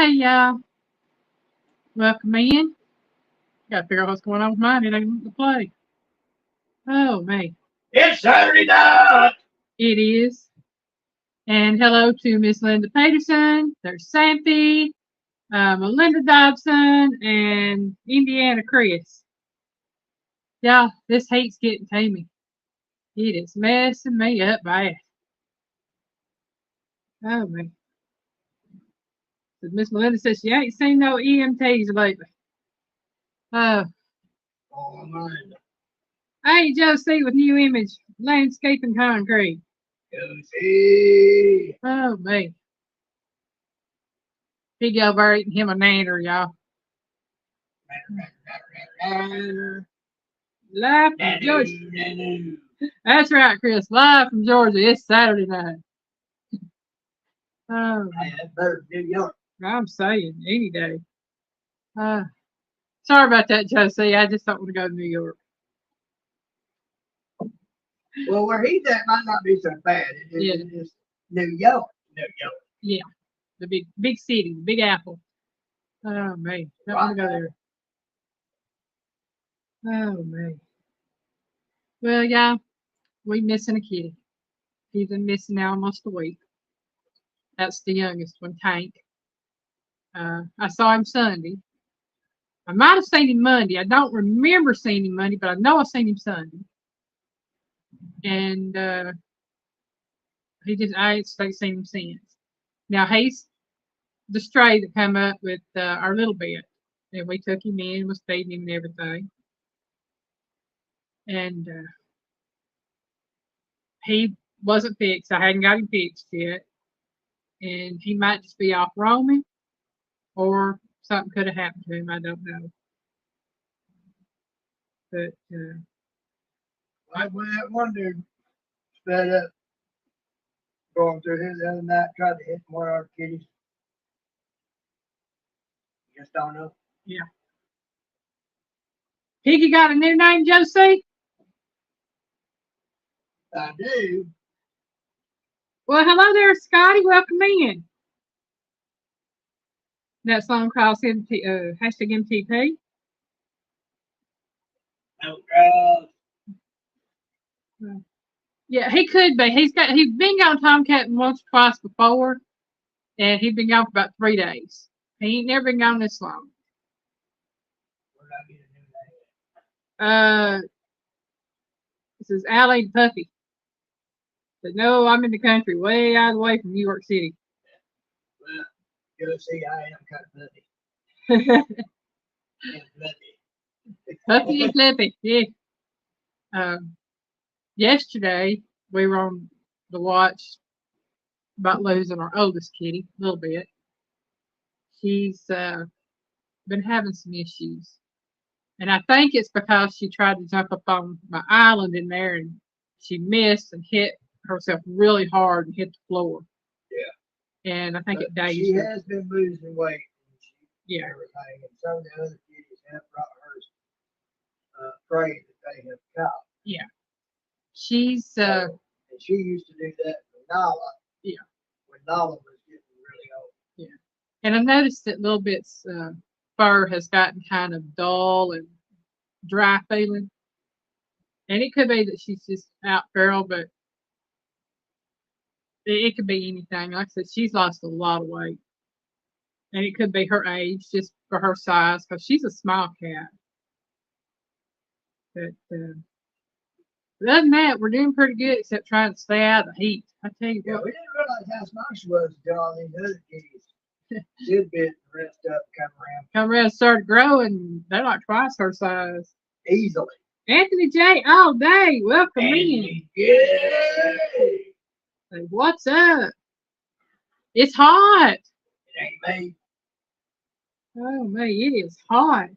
Hey, y'all. Welcome in. Gotta figure out what's going on with mine. It ain't wanting to play. Oh, man. It's Saturday night. It is. And hello to Miss Linda Peterson. There's Sampy, Melinda Dobson, and Indiana Chris. Y'all, this heat's getting to me. It is messing me up bad. Oh, man. Miss Melinda says she ain't seen no EMTs lately. Oh, Oh, man. hey, Josie with New Image Landscaping Concrete. Josie. Oh, man. He over eating him a nanner, y'all. Live from Georgia. That's right, Chris. Live from Georgia. It's Saturday night. Oh, That's better than New York. I'm saying any day. Sorry about that, Josie. I just don't want to go to New York. Well, where he's at might not be so bad. It's just New York. New York. Yeah, the big city, the Big Apple. Oh man, don't want to go there. Oh man. Well, yeah, we missing a kitty. He's been missing now almost a week. That's the youngest one, Tank. I saw him Sunday. I might have seen him Monday. I don't remember seeing him Monday, but I know I seen him Sunday. And I ain't seen him since. Now he's the stray that come up with our little bit. And we took him in, was feeding him and everything. And he wasn't fixed. I hadn't got him fixed yet. And he might just be off roaming, or something could have happened to him. I don't know. But Like when that one dude sped up going through here the other night, tried to hit one of our kitties. Just don't know. yeah. Piggy got a new name, Josie? I do. Well, hello there, Scotty. Welcome in. That song calls hashtag MTP. No, Yeah, he could be. He's been on Tomcat once or twice before, and he's been gone for about 3 days. He ain't never been gone this long. we're not getting a new name. This is Allie the Puppy. But no, I'm in the country, way out of the way from New York City. Well, Josie, I am kind of fluffy. Puppy and Flippy, yeah. Yesterday, we were on the watch about losing our oldest kitty a little bit. She's been having some issues. And I think it's because she tried to jump up on my island in there and she missed and hit herself really hard and hit the floor. Yeah. And I think it dazed She her. has been losing weight. Yeah. Everything. And some of the other kitties have brought her prey that they have caught. Yeah. She's and she used to do that with Nala. Yeah. When Nala was getting really old. Yeah. And I noticed that Little Bit's fur has gotten kind of dull and dry feeling. And it could be that she's just out feral, but it could be anything. Like I said, she's lost a lot of weight. And it could be her age, just for her size, because she's a small cat. But other than that, we're doing pretty good, except trying to stay out of the heat. I tell you Yeah, what. we didn't realize how small she was until all these other kitties did bit the rest up come around. Come around, started growing. They're like twice her size. Easily. Anthony J. all day. Welcome in. Yay! Hey, what's up? It's hot. It ain't me. Oh man, it is hot.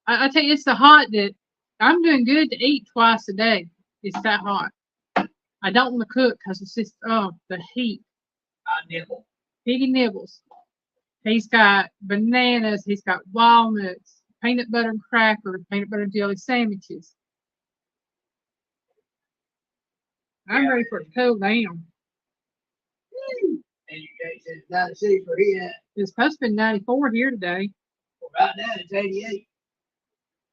I tell you, it's the hot that I'm doing good to eat twice a day. It's that hot. I don't want to cook because it's just the heat. I nibble. Piggy nibbles. He's got bananas. He's got walnuts, peanut butter and crackers, peanut butter and jelly sandwiches. I'm ready for it to cool down. And you guys said it's not a secret here. It's supposed to be 94 here today. Well, right now it's 88.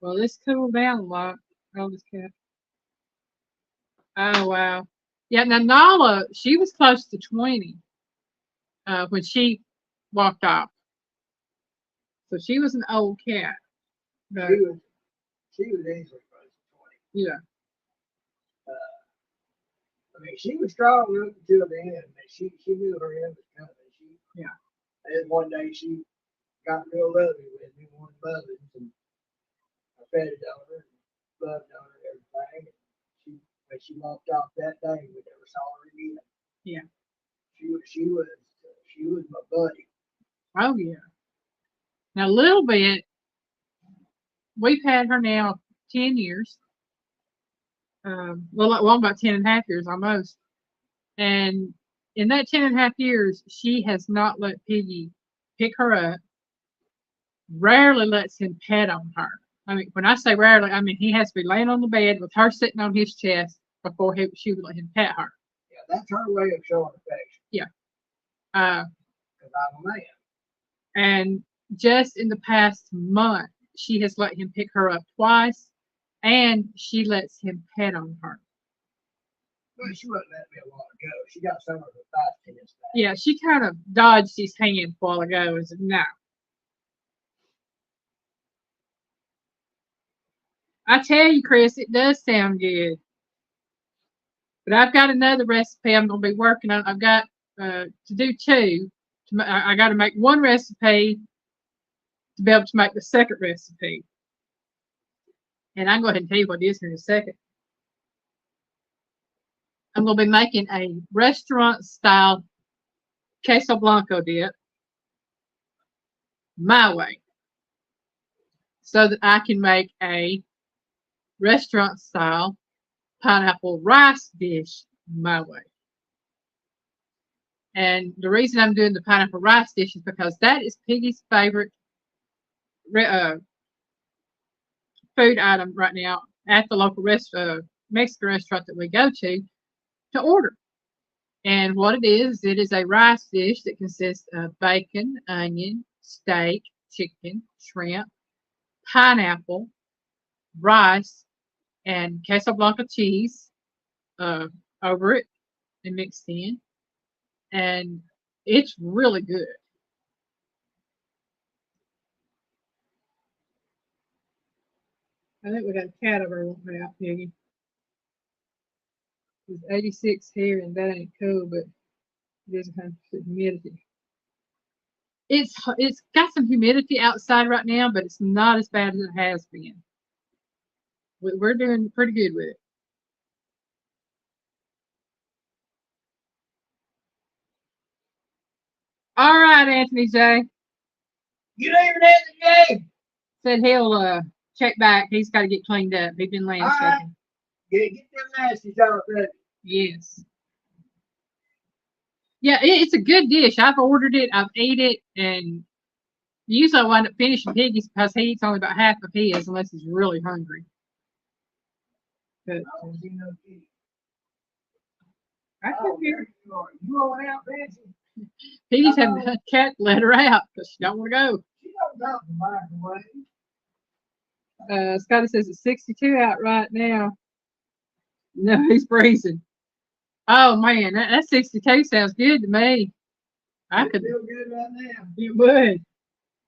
Well, it's cooled down a lot. Oh, this cat. Oh, wow. Yeah, now Nala, she was close to 20 when she walked off. So she was an old cat. But, She was easily close to 20. yeah. I mean, she was strong up until the end. She knew her end was coming. Yeah. And then one day she got real lovely with me, one loving, and I fed it on her, and loved on her and everything. And when she walked off that day, we never saw her again. Yeah. She was my buddy. Oh, yeah. Now, a little bit, we've had her now 10 years. Well, about 10 and a half years almost. And in that 10 and a half years, she has not let Piggy pick her up, rarely lets him pet on her. I mean, when I say rarely, I mean he has to be laying on the bed with her sitting on his chest before she would let him pet her. Yeah, that's her way of showing affection. Yeah. Because I'm a man. And just in the past month, she has let him pick her up twice, and she lets him pet on her. Well, she wouldn't let me a while ago. She got some of her 5 tennis back. Yeah, she kind of dodged his hand a while ago and said, no. I tell you, Chris, it does sound good. But I've got another recipe I'm going to be working on. I've got to do two. I got to make one recipe to be able to make the second recipe. And I'm going to tell you what it is in a second. I'm going to be making a restaurant-style queso blanco dip my way, so that I can make a restaurant-style pineapple rice dish my way. And the reason I'm doing the pineapple rice dish is because that is Piggy's favorite food item right now at the local Mexican restaurant that we go to order. And what it is a rice dish that consists of bacon, onion, steak, chicken, shrimp, pineapple, rice, and queso blanco cheese over it and mixed in. And it's really good. I think we got a cat over wanting out, Piggy. It's 86 here, and that ain't cool, but it is 100% humidity. It's got some humidity outside right now, but it's not as bad as it has been. We're doing pretty good with it. All right, Anthony J. You leaving at the game? Said he'll check back. He's got to get cleaned up. He's been landscaping. Get them nasties out ready. Yes. Yeah, it's a good dish. I've ordered it. I've ate it, and usually I wind up finishing Piggy's because he eats only about half of his unless he's really hungry. But I don't see no kitty. I Oh, can hear there you are. You going out, Nancy? Piggy's having a cat let her out because she don't want to go. She don't got the microwave. Scotty says it's 62 out right now. No, he's freezing. Oh man, that 62 sounds good to me. I could feel good right now. It would.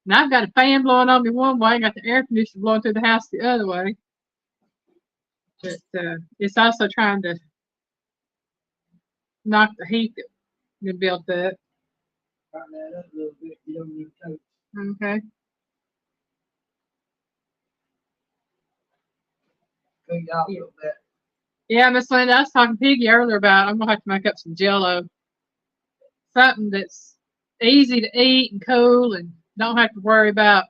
Now I've got a fan blowing on me one way, got the air conditioner blowing through the house the other way. But it's also trying to knock the heat that been built up. Turn that up a little bit. You don't need to touch. Okay. Clean it out a little bit. Yeah, Miss Linda, I was talking to Piggy earlier about I'm gonna have to make up some Jello, something that's easy to eat and cool, and don't have to worry about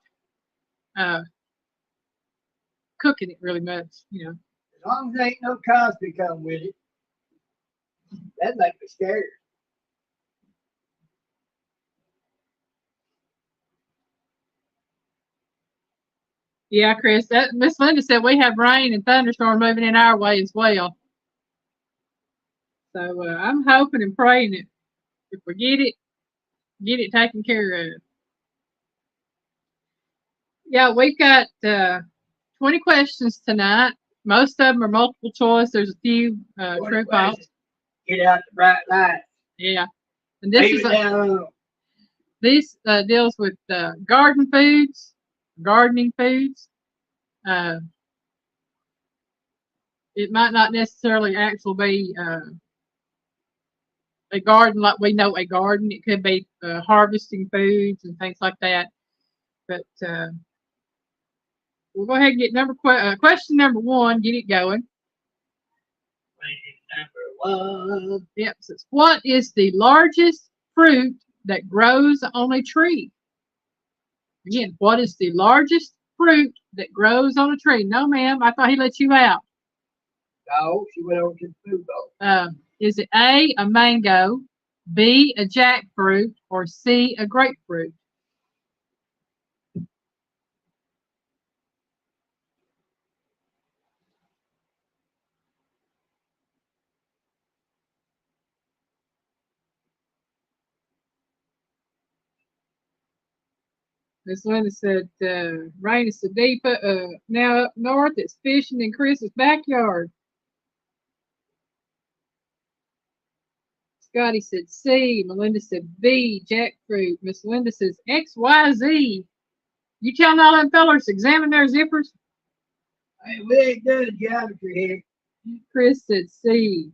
cooking it really much. You know. As long as there ain't no Cosby come with it, that'd make me scared. Yeah, Chris. That Miss Linda said we have rain and thunderstorm moving in our way as well. So I'm hoping and praying that if we get it taken care of. Yeah, we've got 20 questions tonight. Most of them are multiple choice. There's a few true false. Get out the bright light. Yeah, and this Leave is it down. this deals with garden foods, gardening foods. Uh, it might not necessarily actually be a garden like we know a garden. It could be harvesting foods and things like that. But we'll go ahead and get question number one. Get it going. Number one. Yep. So what is the largest fruit that grows on a tree? Again, what is the largest fruit that grows on a tree? No, ma'am. I thought he let you out. No, she went over to the food bowl. Is it a mango, B, a jackfruit, or C, a grapefruit? Miss Linda said, rain is so deep now up north, it's fishing in Chris's backyard. Scotty said C. Melinda said B, jackfruit. Miss Linda says XYZ. You telling all them fellers to examine their zippers? Hey, we ain't doing geometry here. Chris said C.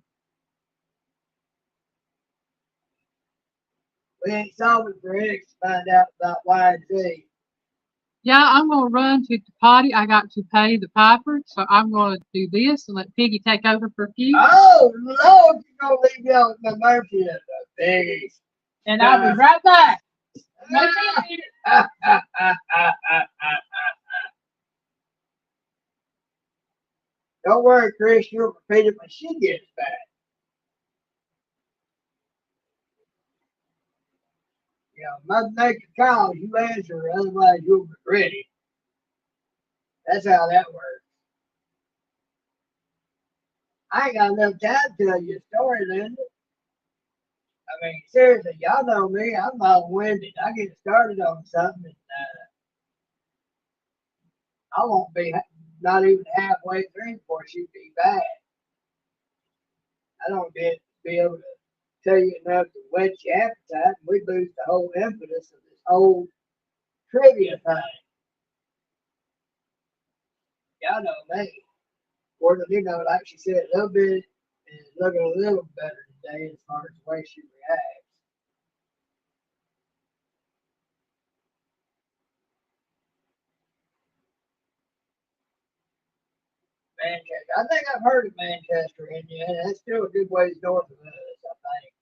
We ain't solving for X to find out about Y and Z. Yeah, I'm going to run to the potty. I got to pay the piper, so I'm going to do this and let Piggy take over for a few. Oh, Lord, you're going to leave me out with my Murphy and the Piggies. And I'll be right back. Don't worry, Chris, you'll repeat it when she gets back. You know, Mother Nature calls, you answer her, otherwise you'll regret it. That's how that works. I ain't got enough time to tell you a story, Linda. I mean, seriously, y'all know me. I'm long-winded. I get started on something, and I won't be not even halfway through before she be back. I don't be able to tell you enough to whet your appetite. We lose the whole impetus of this whole trivia thing. Y'all know me. Or you know, like she said, a little bit is looking a little better today as far as the way she reacts. Manchester. I think I've heard of Manchester, Indiana. That's still a good ways north of us, I think.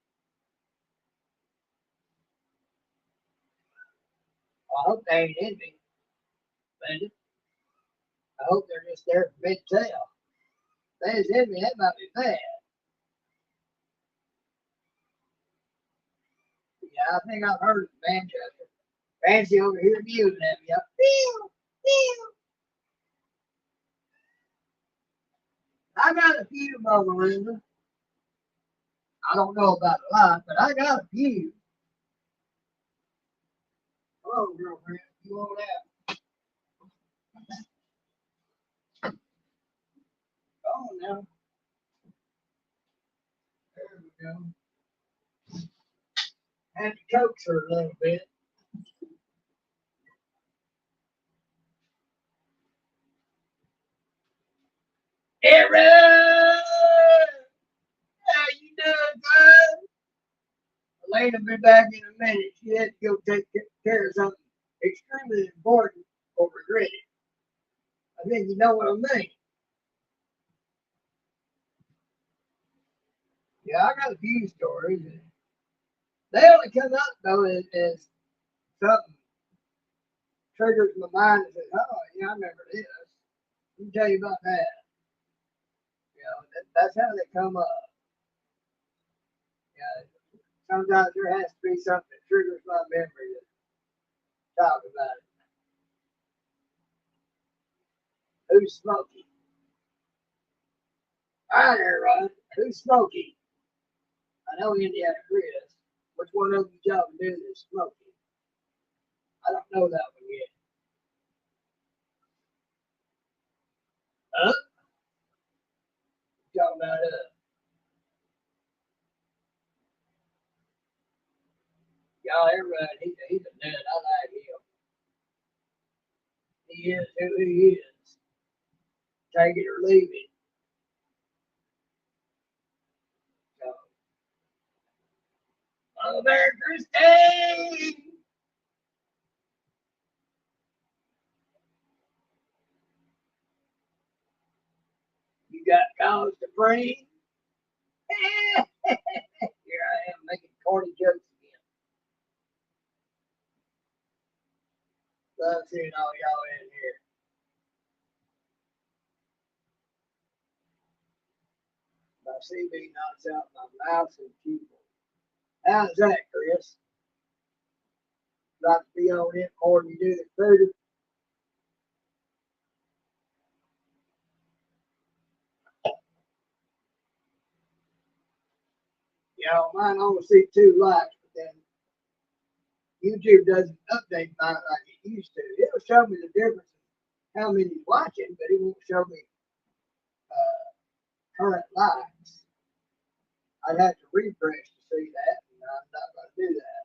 Well, I hope they ain't in me, Linda. I hope they're just there for me to tell. If they is in me, that might be bad. But yeah, I think I've heard of Manchester. Fancy over here musing at me. Pew, pew. I got a few, Mama Linda. I don't know about a lot, but I got a few. Hello, girlfriend. You want that? Go on now. There we go. Had to coax her a little bit. Aaron! How you doing, bud? Elena will be back in a minute. She had to go take care of something extremely important or regret it. I think you know what I mean. Yeah, I got a few stories. They only come up though as something triggers my mind and says, "Oh, yeah, I remember this." Let me tell you about that. You know, that's how they come up. Yeah, sometimes there has to be something that triggers my memory to talk about it. Who's Smokey? All right, everyone. Who's Smokey? I know Indiana Chris. Which one of you y'all knew is Smokey? I don't know that one yet. Huh? Talking about y'all, everybody, he's a nut. I like him. He is who he is. Take it or leave it. So, oh, Merry Christmas! You got cause to bring. Here I am making corny jokes again. Love seeing all y'all in here. My CB knocks out my mouse and keyboard. How's that, Chris? Like to be on it more than you do the computer? You know, mine only see 2 likes, but then YouTube doesn't update mine like it used to. It'll show me the difference in how many's watching, but it won't show me current likes. I'd have to refresh to see that, and I'm not going to do that.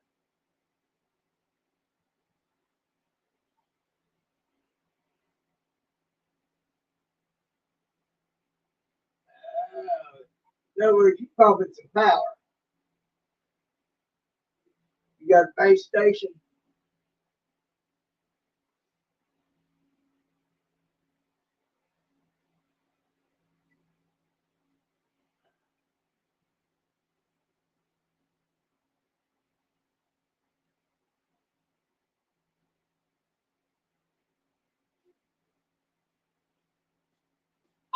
In other words, you pumping some power. You got a base station.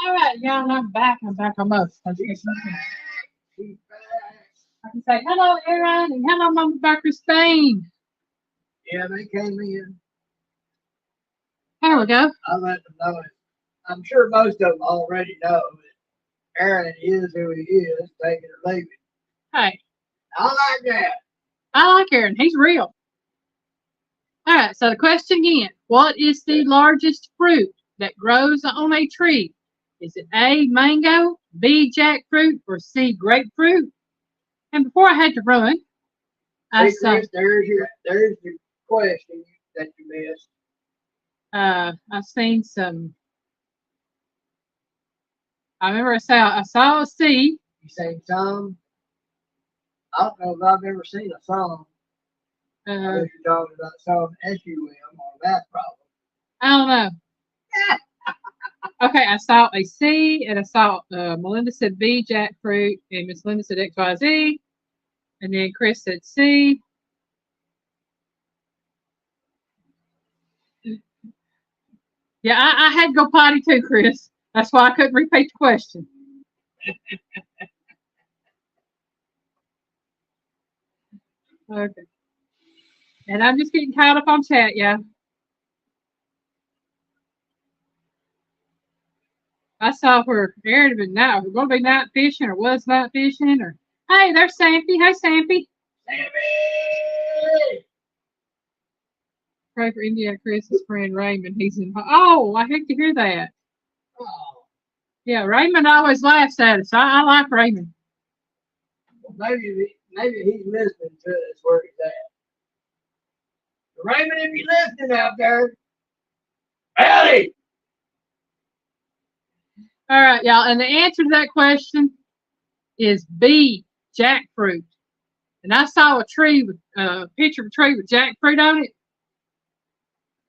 All right, y'all, I'm back. I'm back almost. I She's back. She's back. can say hello, Aaron, and hello, Mama Back Christine. Yeah, they came in. There we go. I let them know it. I'm sure most of them already know that Aaron is who he is, take it or leave it. Hey, I like that. I like Aaron. He's real. All right, so the question again, what is the largest fruit that grows on a tree? Is it A, mango, B, jackfruit, or C, grapefruit? And before I had to run, I See, saw, Chris, there's your question that you missed. I seen some, I remember I saw a C. You seen some? I don't know if I've ever seen a song. Unless you're talking about some SUM or a math problem. I don't know. Okay, I saw a C, and I saw Melinda said B, jackfruit, and Miss Linda said XYZ, and then Chris said C. Yeah, I had to go potty too, Chris. That's why I couldn't repeat the question. Okay. And I'm just getting caught up on chat, yeah. I saw where Aaron had been night. We're going to be night fishing, or was night fishing, or hey, there's Sampy. Hey, Sampy. Sammy! Pray for Indiana Chris's friend Raymond. He's in. Oh, I hate to hear that. Oh, Yeah, Raymond always laughs at us. I like Raymond. well, maybe he's listening to us where he's at. Raymond, if you're listening out there, howdy! All right, y'all. And the answer to that question is B, jackfruit. And I saw a tree with a picture of a tree with jackfruit on it.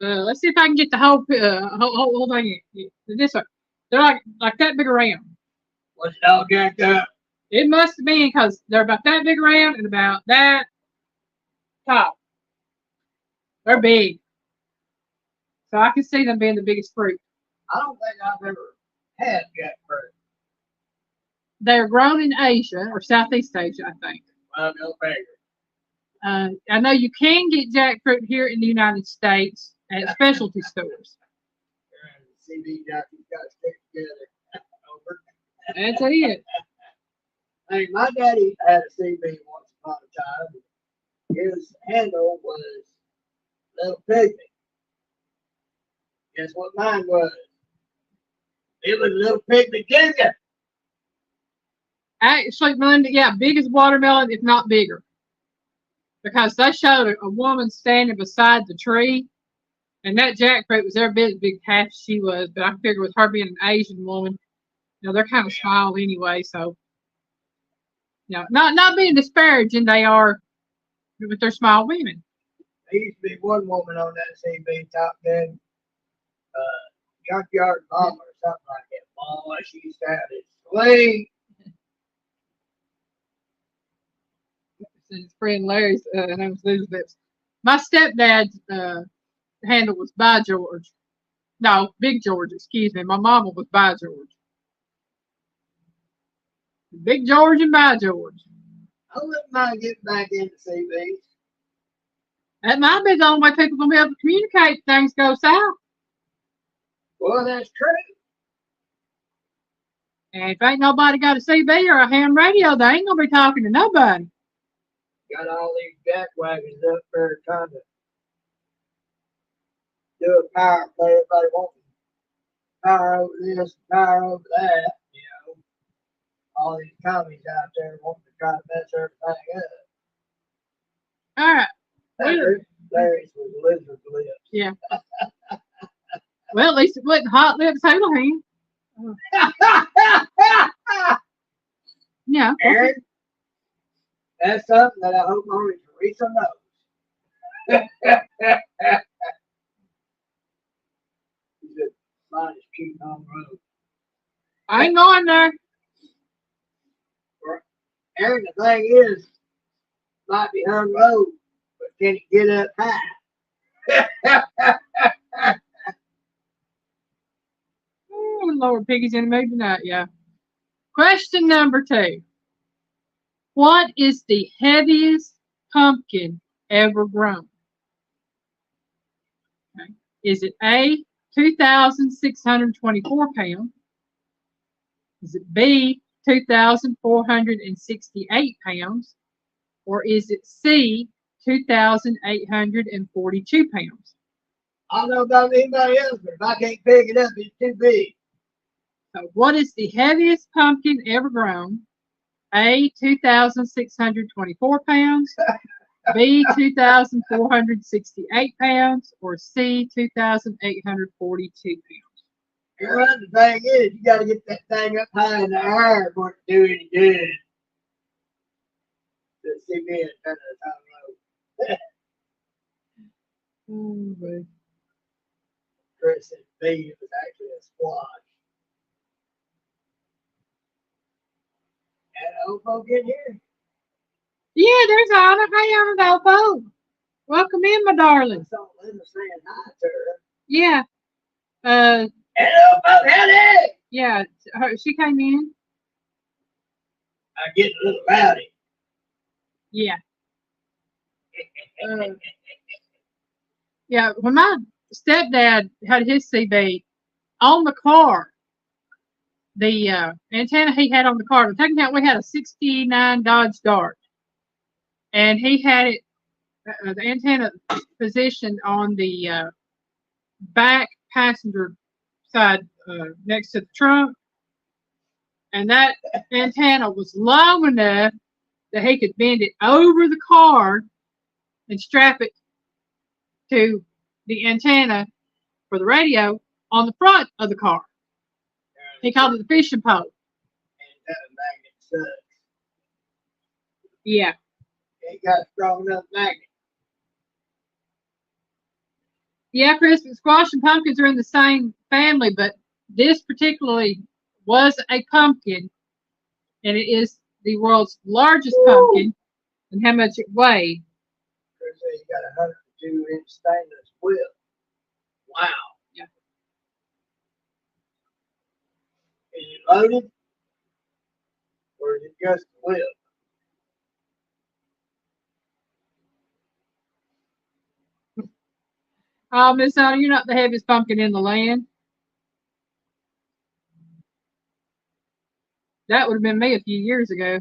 Let's see if I can get the whole thing this way. They're like that big around. What's it all jacked up? It must have been because they're about that big around and about that tall. They're big. So I can see them being the biggest fruit. I don't think I've ever had jackfruit. They're grown in Asia or Southeast Asia, I think. Well, no figure. I know you can get jackfruit here in the United States at specialty stores. CB jockey's got to stick together. Over. That's it. Hey, my daddy had a CB once upon a time. His handle was Little Pygmy. Guess what mine was? It was a little pygmy ginger. Actually, Melinda, yeah, big as watermelon, if not bigger. Because they showed a woman standing beside the tree, and that jackfruit was every bit as big half as she was. But I figure with her being an Asian woman, they're kind of small anyway. So, not being disparaging, they are, but they're small women. There used to be one woman on that CB top 10, junkyard mama or something like that. Boy, she sounded sweet. His friend Larry's name was Elizabeth. My stepdad's handle was by George. No, Big George, excuse me. My mama was by George. Big George and by George. I wouldn't mind getting back into CBs. That might be the only way people are going to be able to communicate if things go south. Well, that's true. And if ain't nobody got a CB or a ham radio, they ain't going to be talking to nobody. Got all these jack wagons up there trying to do a power play. Everybody wants power over this, power over that. All these commies out there wanting to try to mess everything up. All right. Larry's was lizard lips. Yeah. Well, at least it wasn't hot lips Houlihan. Yeah. Aaron, that's something that I hope only Teresa knows. He's the finest cheating on the road. I ain't going there. Aaron, the thing is, might be hung low, but can he get up high? Lower Piggy's in the mood tonight, yeah. Question number 2. What is the heaviest pumpkin ever grown? Okay. Is it A, 2,624 pounds? Is it B, 2,468 pounds? Or is it C, 2,842 pounds? I don't know about anybody else, but if I can't pick it up, it's too big. So what is the heaviest pumpkin ever grown? A, 2,624 pounds, B, 2,468 pounds, or C, 2,842 pounds. Well, the thing is, you got to get that thing up high in the air for it to do any good. To see me in front of the top road. Chris said B, it was actually a squash. And old folk in here? Yeah, there's Anna. Hey, Anna Delpo. Welcome in, my darling. So Linda saying hi to her. Yeah. Hello, folks, howdy! Yeah, she came in. I'm getting a little rowdy. Yeah. Yeah, when my stepdad had his CB on the car, the antenna he had on the car, taking out, we had a 69 Dodge Dart. And he had it, the antenna positioned on the back passenger side next to the trunk. And that antenna was long enough that he could bend it over the car and strap it to the antenna for the radio on the front of the car. He called it the fishing pole. And that magnet sucks. Yeah. Ain't got a strong enough magnet. Yeah, Chris, squash and pumpkins are in the same family, but this particularly was a pumpkin, and it is the world's largest pumpkin. And how much it weighed? Chris said you got a 102-inch stainless whip. Wow. Yeah. Is it loaded? Or is it just a whip? Oh, Miss Anna, you're not the heaviest pumpkin in the land. That would have been me a few years ago.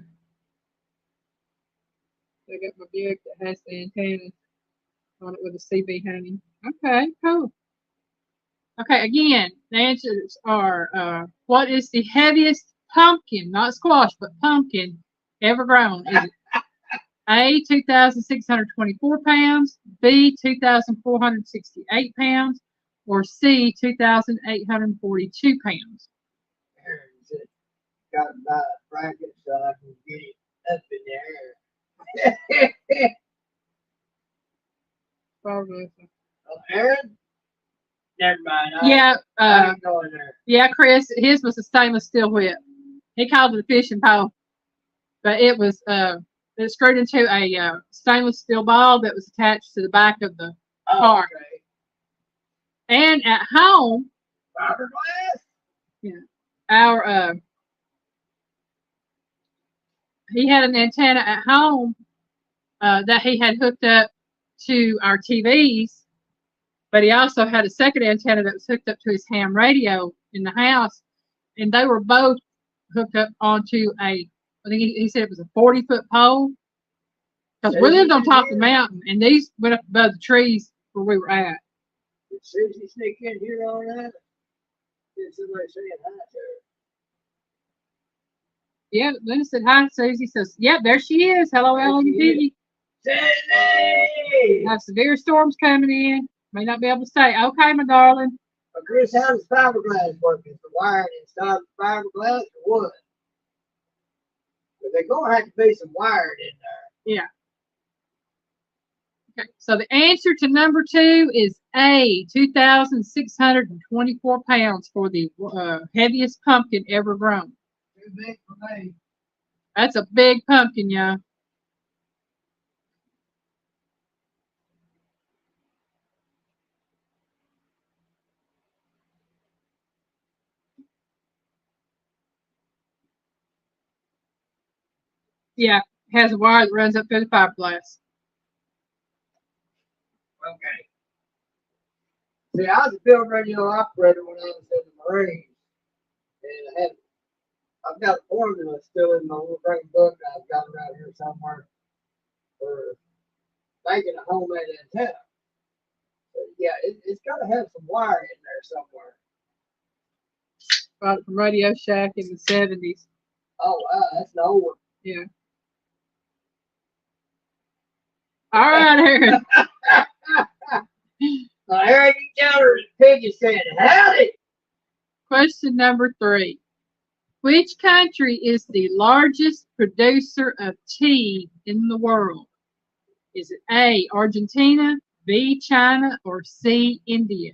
I got my Buick that has the antenna on it with a CB hanging. Okay, cool. Okay, again, the answers are what is the heaviest pumpkin, not squash, but pumpkin ever grown? Is it A, 2,624 pounds, B, 2,468 pounds, or C, 2,842 pounds? Aaron said, got to buy a bracket so I can get it up in the air. Aaron? Never mind. Yeah, I ain't going there. yeah, Chris, his was a stainless steel whip. He called it a fishing pole, but it was screwed into a stainless steel ball that was attached to the back of the car. Okay. And at home, Fiberglass? yeah, our he had an antenna at home that he had hooked up to our TVs, but he also had a second antenna that was hooked up to his ham radio in the house, and they were both hooked up onto I think he said it was a 40-foot pole, because we lived on top of the mountain, and these went up above the trees where we were at. Did Susie sneak in here on that? Did somebody saying hi to her? Yeah, Linda said hi, Susie says, yep, there she is. Hello, Ellen and Piggy. Sandy! Have severe storms coming in. May not be able to stay. Okay, my darling. Well, Chris, how does fiberglass work? Is the wiring inside the fiberglass or what? But there's going to have to be some wiring in there. Yeah. Okay, so the answer to number 2 is A, 2,624 pounds for the heaviest pumpkin ever grown. Too big for me. That's a big pumpkin, y'all. Yeah, it has a wire that runs up through the fiberglass. Okay. See, I was a field radio operator when I was in the Marines. And I've got a formula still in my little green book I've got around here somewhere for making a homemade antenna. But yeah, it's got to have some wire in there somewhere. Bought it from Radio Shack in the 70s. Oh, wow, that's the old one. Yeah. All right, Aaron. Aaron, you tell her the piggy said, howdy. Question number 3. Which country is the largest producer of tea in the world? Is it A, Argentina, B, China, or C, India?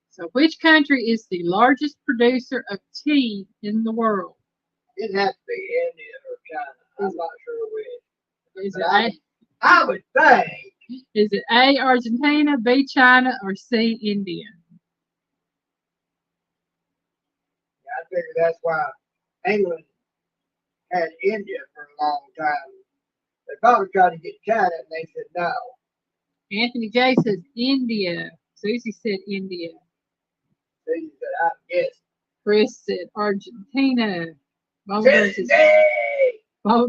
So which country is the largest producer of tea in the world? It has to be India or China. I'm not sure which. Is it I would think. Is it A, Argentina, B, China, or C, India? I figure that's why England had India for a long time. They probably tried to get China and they said no. Anthony J says India. Susie said India. Susie said, I guess. Chris said Argentina. Mama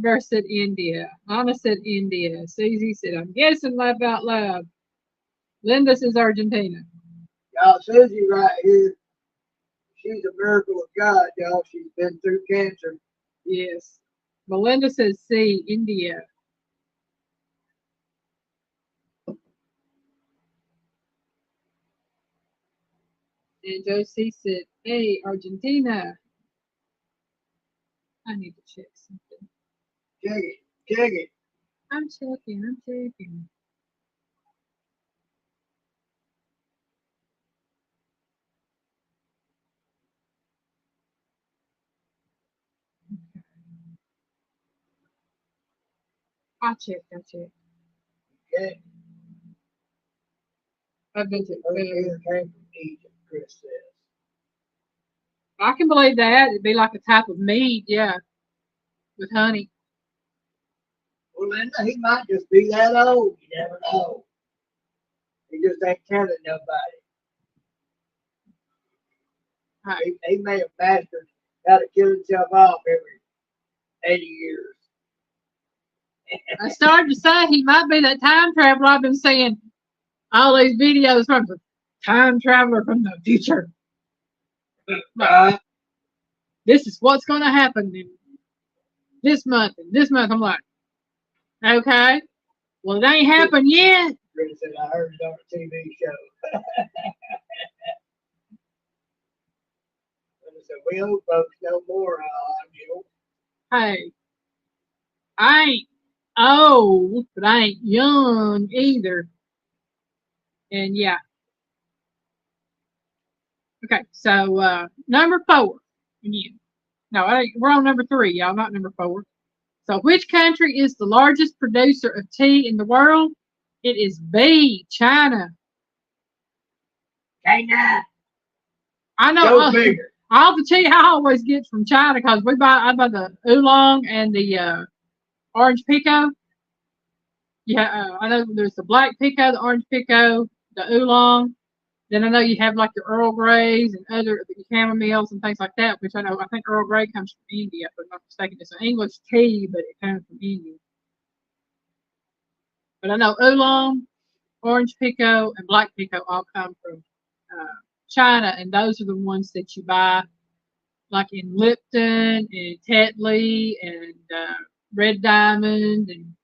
Bear said India. Anna said India. Susie said, I'm guessing laugh out loud. Linda says Argentina. Y'all, Susie right here. She's a miracle of God, y'all. She's been through cancer. Yes. Melinda says C, India. And Josie said A, Argentina. I need to check something. Check it. Check it. I'm checking. I checked. Okay. I've been to. Came from Egypt, Chris says. I can believe that. It'd be like a type of meat, yeah, with honey. Well, Linda, he might just be that old. You never know. He just ain't telling nobody. Right. He may have mastered how to kill himself off every 80 years. I started to say he might be that time traveler I've been seeing all these videos from time traveler from the future. Uh, This is what's going to happen in this month. And this month, I'm like, okay, well, it ain't happened yet. Chris said, I heard it on a TV show. And I said, we old folks know more, Gil. Hey, I ain't old, but I ain't young either. And yeah. Okay, so number 4 again. No, we're on number 3, y'all, not number 4. So, which country is the largest producer of tea in the world? It is B, China. China. I know Go bigger. all the tea I always get from China because I buy the oolong and the orange pico. Yeah, I know there's the black pico, the orange pico, the oolong. Then I know you have like your Earl Greys and other chamomiles and things like that, which I think Earl Grey comes from India, if I'm not mistaken. It's an English tea, but it comes from India. But I know oolong, orange pico, and black pico all come from China, and those are the ones that you buy like in Lipton and Tetley and Red Diamond and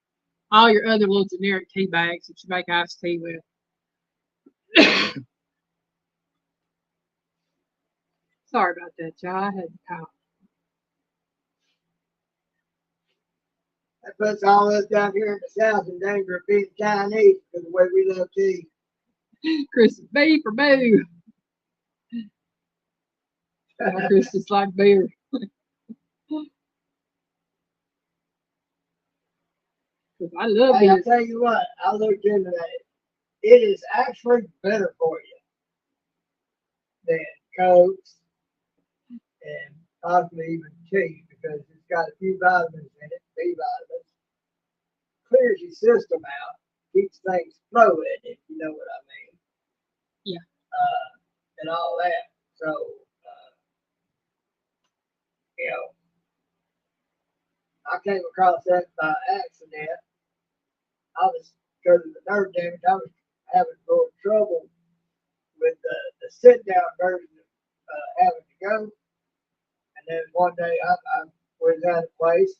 all your other little generic tea bags that you make iced tea with. Sorry about that, y'all. I had to cough. That puts all us down here in the South in danger of being Chinese because of the way we love tea. Chris is B for boo. Chris is like beer. I love Hey, beer. I tell you what, I looked into that. It is actually better for you than Cokes and possibly even tea because it's got a few vitamins in it, B vitamins. Clears your system out, keeps things flowing, if you know what I mean. Yeah. And all that. So, you know, I came across that by accident. I was, because of the nerve damage, I was having a little trouble with the sit down version of having to go. And then one day I was at a place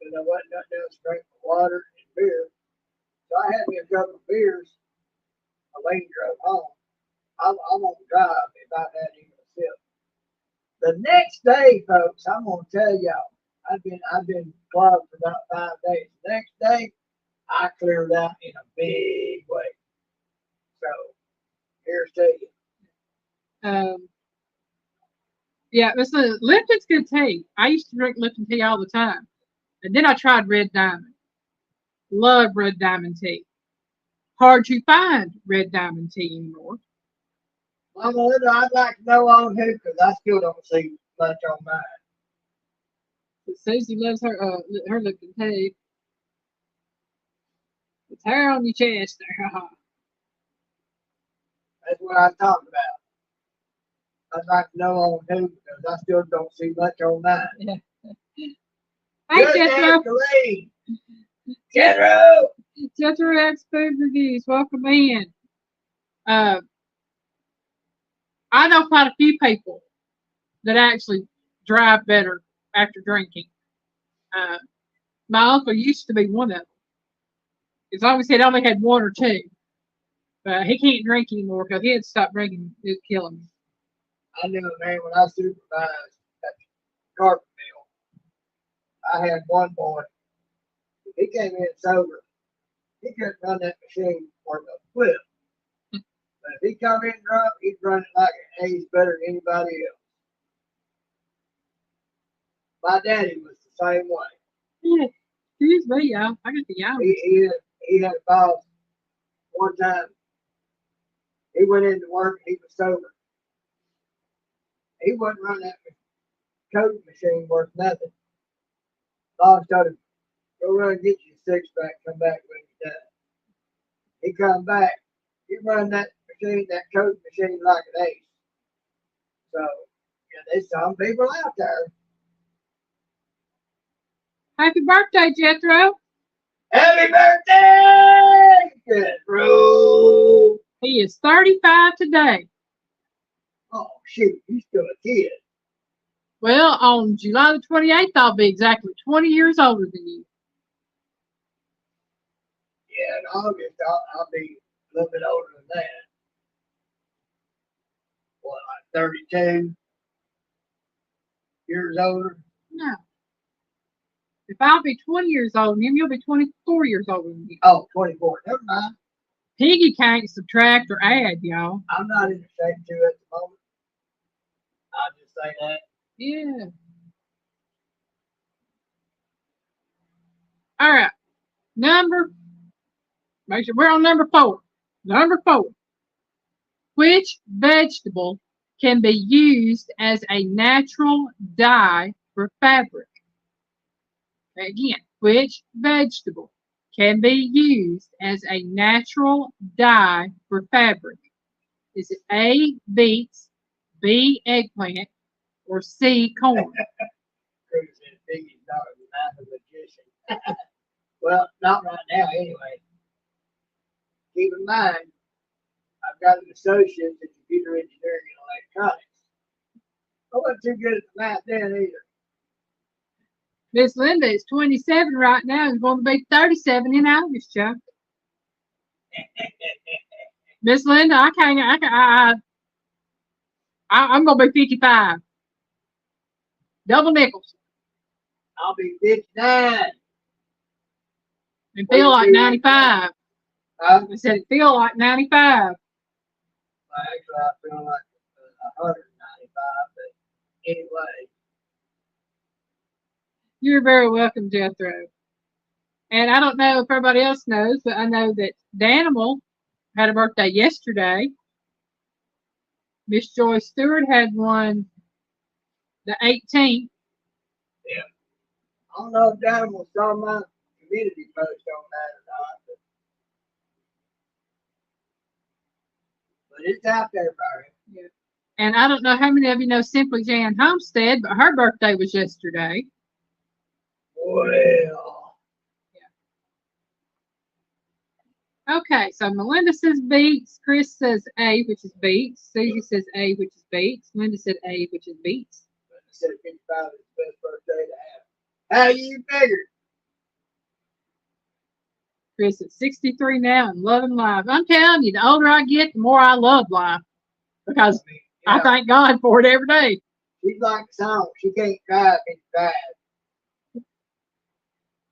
and I wasn't nothing else to drink but water and beer. So I had me a couple of beers. Elaine drove home. I won't drive if I've had even a sip. The next day, folks, I'm gonna tell y'all, I've been clogged for about 5 days. The next day, I cleared out in a big way. So here's to you. Yeah, listen, Lipton's good tea. I used to drink Lipton tea all the time. And then I tried Red Diamond. Love Red Diamond tea. Hard to find Red Diamond tea anymore. Mama Linda, I'd like to know on who, because I still don't see much on mine. But Susie loves her Lipton tea. It's hair on your chest there. That's what I'm talking about. I'd like to know on who, because I still don't see much on mine. Yeah. Hey, Good Jethro. day, Jethro. Jethro X Food Reviews. Welcome in. I know quite a few people that actually drive better after drinking. My uncle used to be one of them. As long as he'd only had one or two. But he can't drink anymore because he had to stop drinking. It was killing him. I knew a man when I supervised at the carpet mill. I had one boy. He came in sober. He couldn't run that machine worth a flip. But if he come in drunk, he'd run it like an ace better than anybody else. My daddy was the same way. Yeah. Excuse me, y'all. I got the y'all. He had a boss one time. He went into work and he was sober. He wouldn't run that coke machine worth nothing. Boss told him, go run and get you a six pack, come back when you're done. He come back, he run that machine, that coke machine like an ace. So, yeah, there's some people out there. Happy birthday, Jethro. Happy birthday, Jethro. He He is 35 today. Oh, shoot, he's still a kid. Well, on July the 28th, I'll be exactly 20 years older than you. Yeah, in August, I'll be a little bit older than that. What, like 32 years older? No. If I'll be 20 years older than him, you'll be 24 years older than you. Oh, 24. Never mind. Piggy can't subtract or add, y'all. I'm not in the same two at the moment. I'll just say that. Yeah. All right. Make sure we're on number 4. Number 4. Which vegetable can be used as a natural dye for fabric? Again, which vegetable can be used as a natural dye for fabric? Is it A, beets, B, eggplant, or C, corn? Cruz said Biggie's not a magician. Well, not right now, anyway. Keep in mind, I've got an associate in computer engineering and electronics. I wasn't too good at the math then either. Miss Linda is 27 right now and going to be 37 in August, Joe. Miss Linda, I'm going to be 55. Double nickels. I'll be 59. And feel like 95. I said it feel like 95. actually, I feel like 195, but anyway. You're very welcome, Jethro. And I don't know if everybody else knows, but I know that Danimal had a birthday yesterday. Miss Joy Stewart had one the 18th. Yeah. I don't know if Danimal saw my community post on that or not, but it's out there, Barry. Yeah. And I don't know how many of you know Simply Jan Homestead, but her birthday was yesterday. Well. Yeah. Okay, so Melinda says beets. Chris says A, which is beets. Susie says A, which is beets. Linda said A, which is beets. Linda said 55 is the best birthday to have. How you figured? Chris is 63 now and loving life. I'm telling you, the older I get, the more I love life. Because I thank God for it every day. She's like a song. She can't drive 55.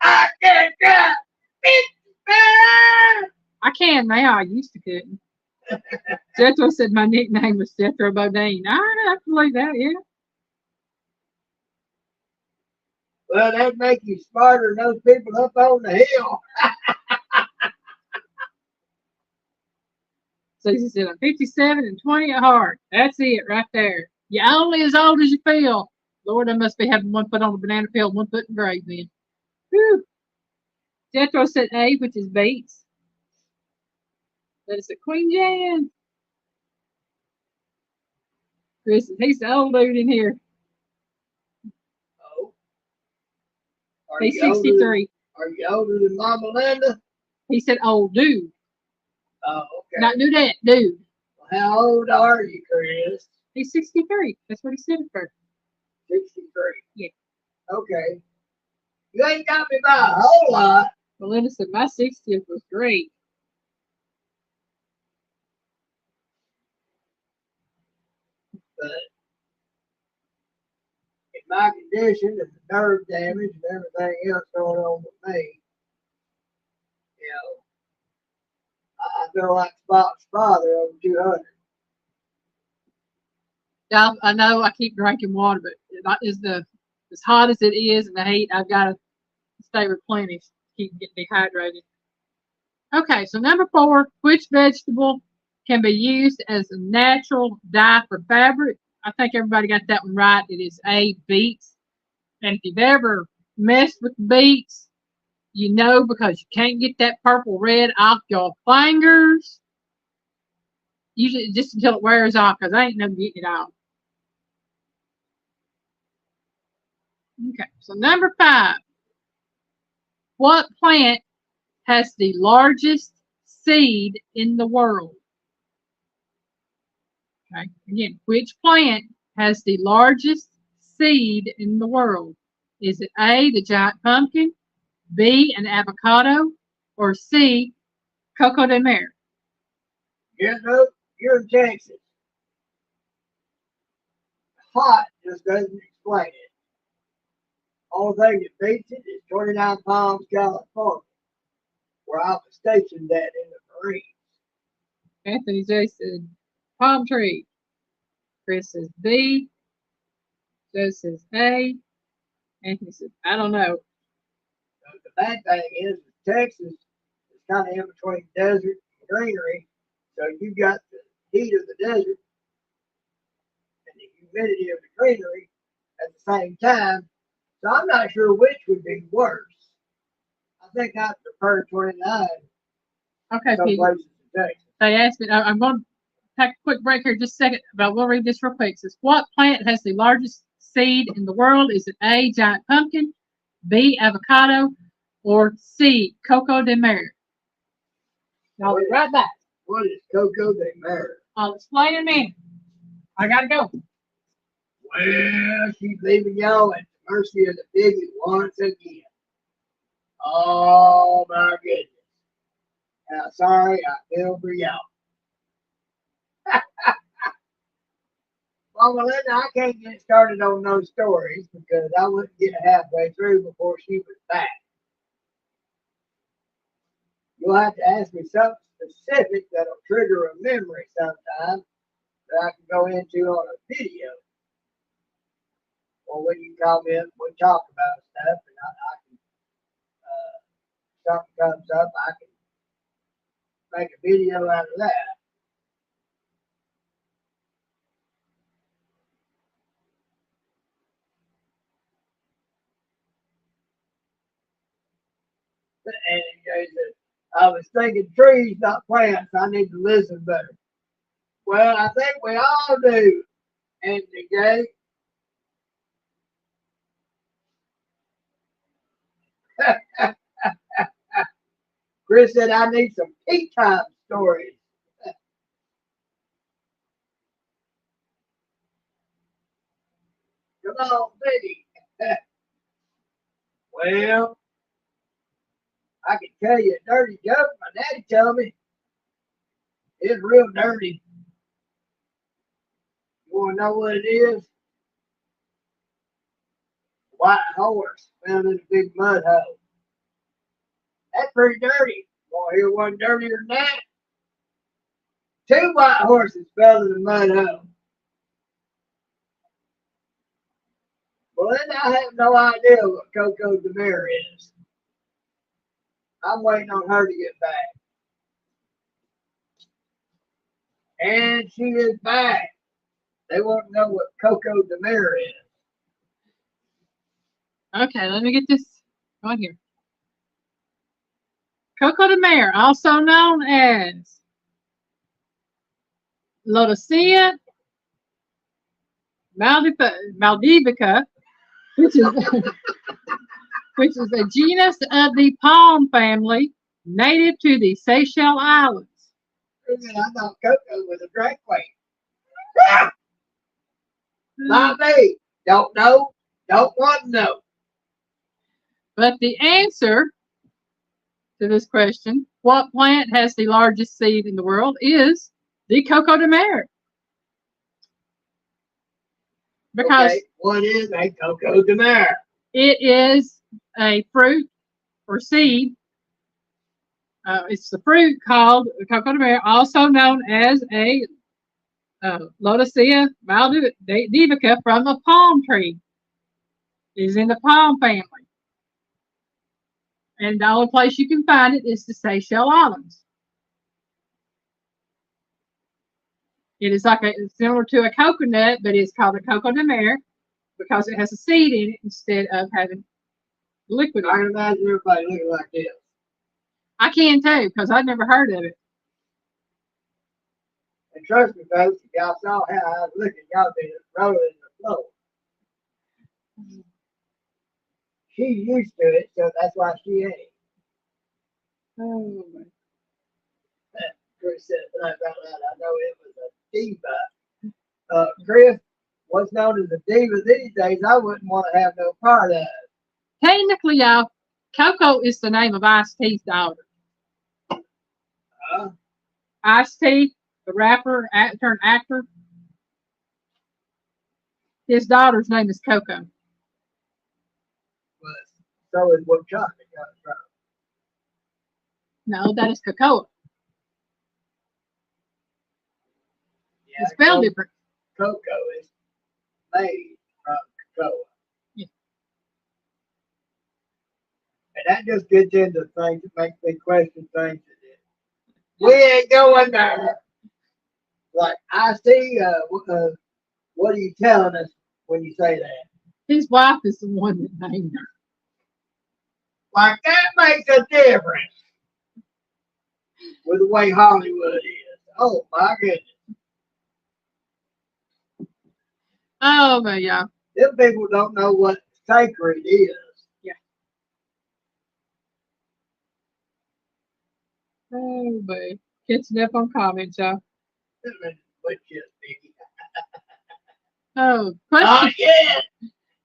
I can't drive 55. I can now. I used to couldn't. Jethro said my nickname was Jethro Bodine. I believe that, yeah. Well, that'd make you smarter than those people up on the hill. Susie said, I'm 57 and 20 at heart. That's it right there. You're only as old as you feel. Lord, I must be having one foot on the banana peel, one foot in the grave then. Whew. Jethro said A, which is beets. That is a Queen Jan. Chris, he's the old dude in here. Oh. He's 63. Are you older than Mama Linda? He said old dude. Oh, okay. Not dudette, dude. Well, how old are you, Chris? He's 63. That's what he said at first. 63. Yeah. Okay. You ain't got me by a whole lot. Melinda said my 60th was great. But in my condition and the nerve damage and everything else going on with me, you know, I feel like Spot's father over 200. Yeah, I know I keep drinking water, but as hot as it is and the heat, I've got to stay replenished, keep getting dehydrated. Okay, so number 4, which vegetable can be used as a natural dye for fabric? I think everybody got that one right. It is A, beets. And if you've ever messed with beets, you know because you can't get that purple red off your fingers. Usually just until it wears off, because I ain't no getting it off. Okay, so number 5. What plant has the largest seed in the world? Okay. Again, which plant has the largest seed in the world? Is it A, the giant pumpkin, B, an avocado, or C, coco de mer? You know, you're in Texas. Hot just doesn't explain it. Only thing that beats it is 29 Palms, California, where I was stationed at in the Marines. Anthony J said palm tree. Chris says B. Joe says A. Anthony says, I don't know. The bad thing is Texas is kind of in between desert and greenery, so you got the heat of the desert and the humidity of the greenery at the same time. So I'm not sure which would be worse. I think I'd prefer 29 Okay, some Pete. places in Texas. They asked me, I'm going to take a quick break here just a second, but we'll read this real quick. It says, what plant has the largest seed in the world? Is it A, giant pumpkin, B, avocado, or C, coco de mer? I'll be right back. What is coco de mer? I'll explain in a minute. I got to go. Well, she's leaving y'all at the mercy of the bigot once again. Oh my goodness. Now, sorry, I feel for y'all. Well, Melinda, I can't get started on those stories because I wouldn't get halfway through before she was back. You'll have to ask me something specific that'll trigger a memory sometime that I can go into on a video. Or when you come in, we talk about stuff, and something comes up, I can make a video out of that. And he said, I was thinking trees, not plants. I need to listen better. Well, I think we all do, Anthony J. Chris said I need some tea time stories. Come on, Biggie. Well, I can tell you a dirty joke. My daddy told me it's real dirty. You want to know what it is? White horse found in a big mud hole. That's pretty dirty. Want to hear one dirtier than that? Two white horses fell in the mud hole. Well, then I have no idea what Coco de Mer is. I'm waiting on her to get back. And she is back. They want to know what Coco de Mer is. Okay, let me get this on here. Coco de mer, also known as Lodosia maldivica, which is which is a genus of the palm family, native to the Seychelles Islands. I thought Coco was a drag queen. Not me. Don't know. Don't want to know. But the answer to this question, what plant has the largest seed in the world, is the Coco de mer. Because okay, what is a Coco de Mer? it is a fruit or seed. It's the fruit called coco de mer, also known as a Lodosia maldivica from a palm tree. It is in the palm family. And the only place you can find it is the Seychelles Islands. It is like similar to a coconut, but it's called a coco de mer because it has a seed in it instead of having liquid. I can imagine everybody looking like this. I can too because I've never heard of it. And trust me, folks, if y'all saw how I was looking, y'all be rolling the floor. She's used to it, so that's why she ain't. Oh, Chris said, I know it was a diva. Chris, what's known as a diva these days, I wouldn't want to have no part of. Technically, y'all, Coco is the name of Ice-T's daughter. Uh, Ice-T, the rapper, turned actor, his daughter's name is Coco. but so is what chocolate comes from. No, that is cocoa. Yeah, It's spelled different. cocoa is made from cocoa. Yeah. And that just gets into things that make me question things. We ain't going there. Like, I see, what are you telling us when you say that? His wife is the one that named her. Like, that makes a difference with the way Hollywood is. Oh, my goodness. Oh, but yeah. Them people don't know what sacred is. Yeah. Oh, boy. Catching up on comments, y'all. Which is Mickey. Oh, Not yet.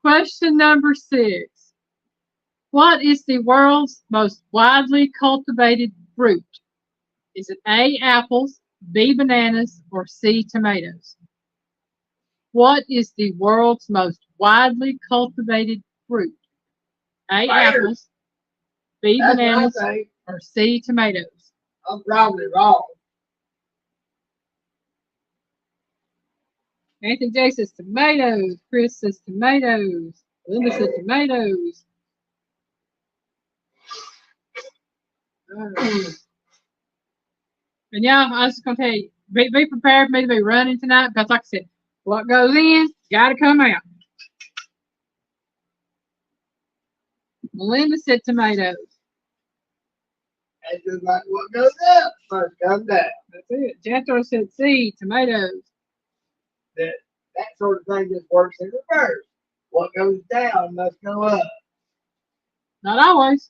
question number 6. What is the world's most widely cultivated fruit? Is it A, apples, B, bananas, or C, tomatoes? What is the world's most widely cultivated fruit? A, Spiders. apples, B, That's bananas, what I say. or C, tomatoes? I'm probably wrong. Anthony J says tomatoes. Chris says tomatoes. Linda says tomatoes. And yeah, I was just gonna tell you, be prepared for me to be running tonight because, like I said, what goes in, gotta come out. Melinda said tomatoes. That's just like what goes up must come down. That's it. Jethro said C, tomatoes. That sort of thing just works in reverse. What goes down must go up. Not always.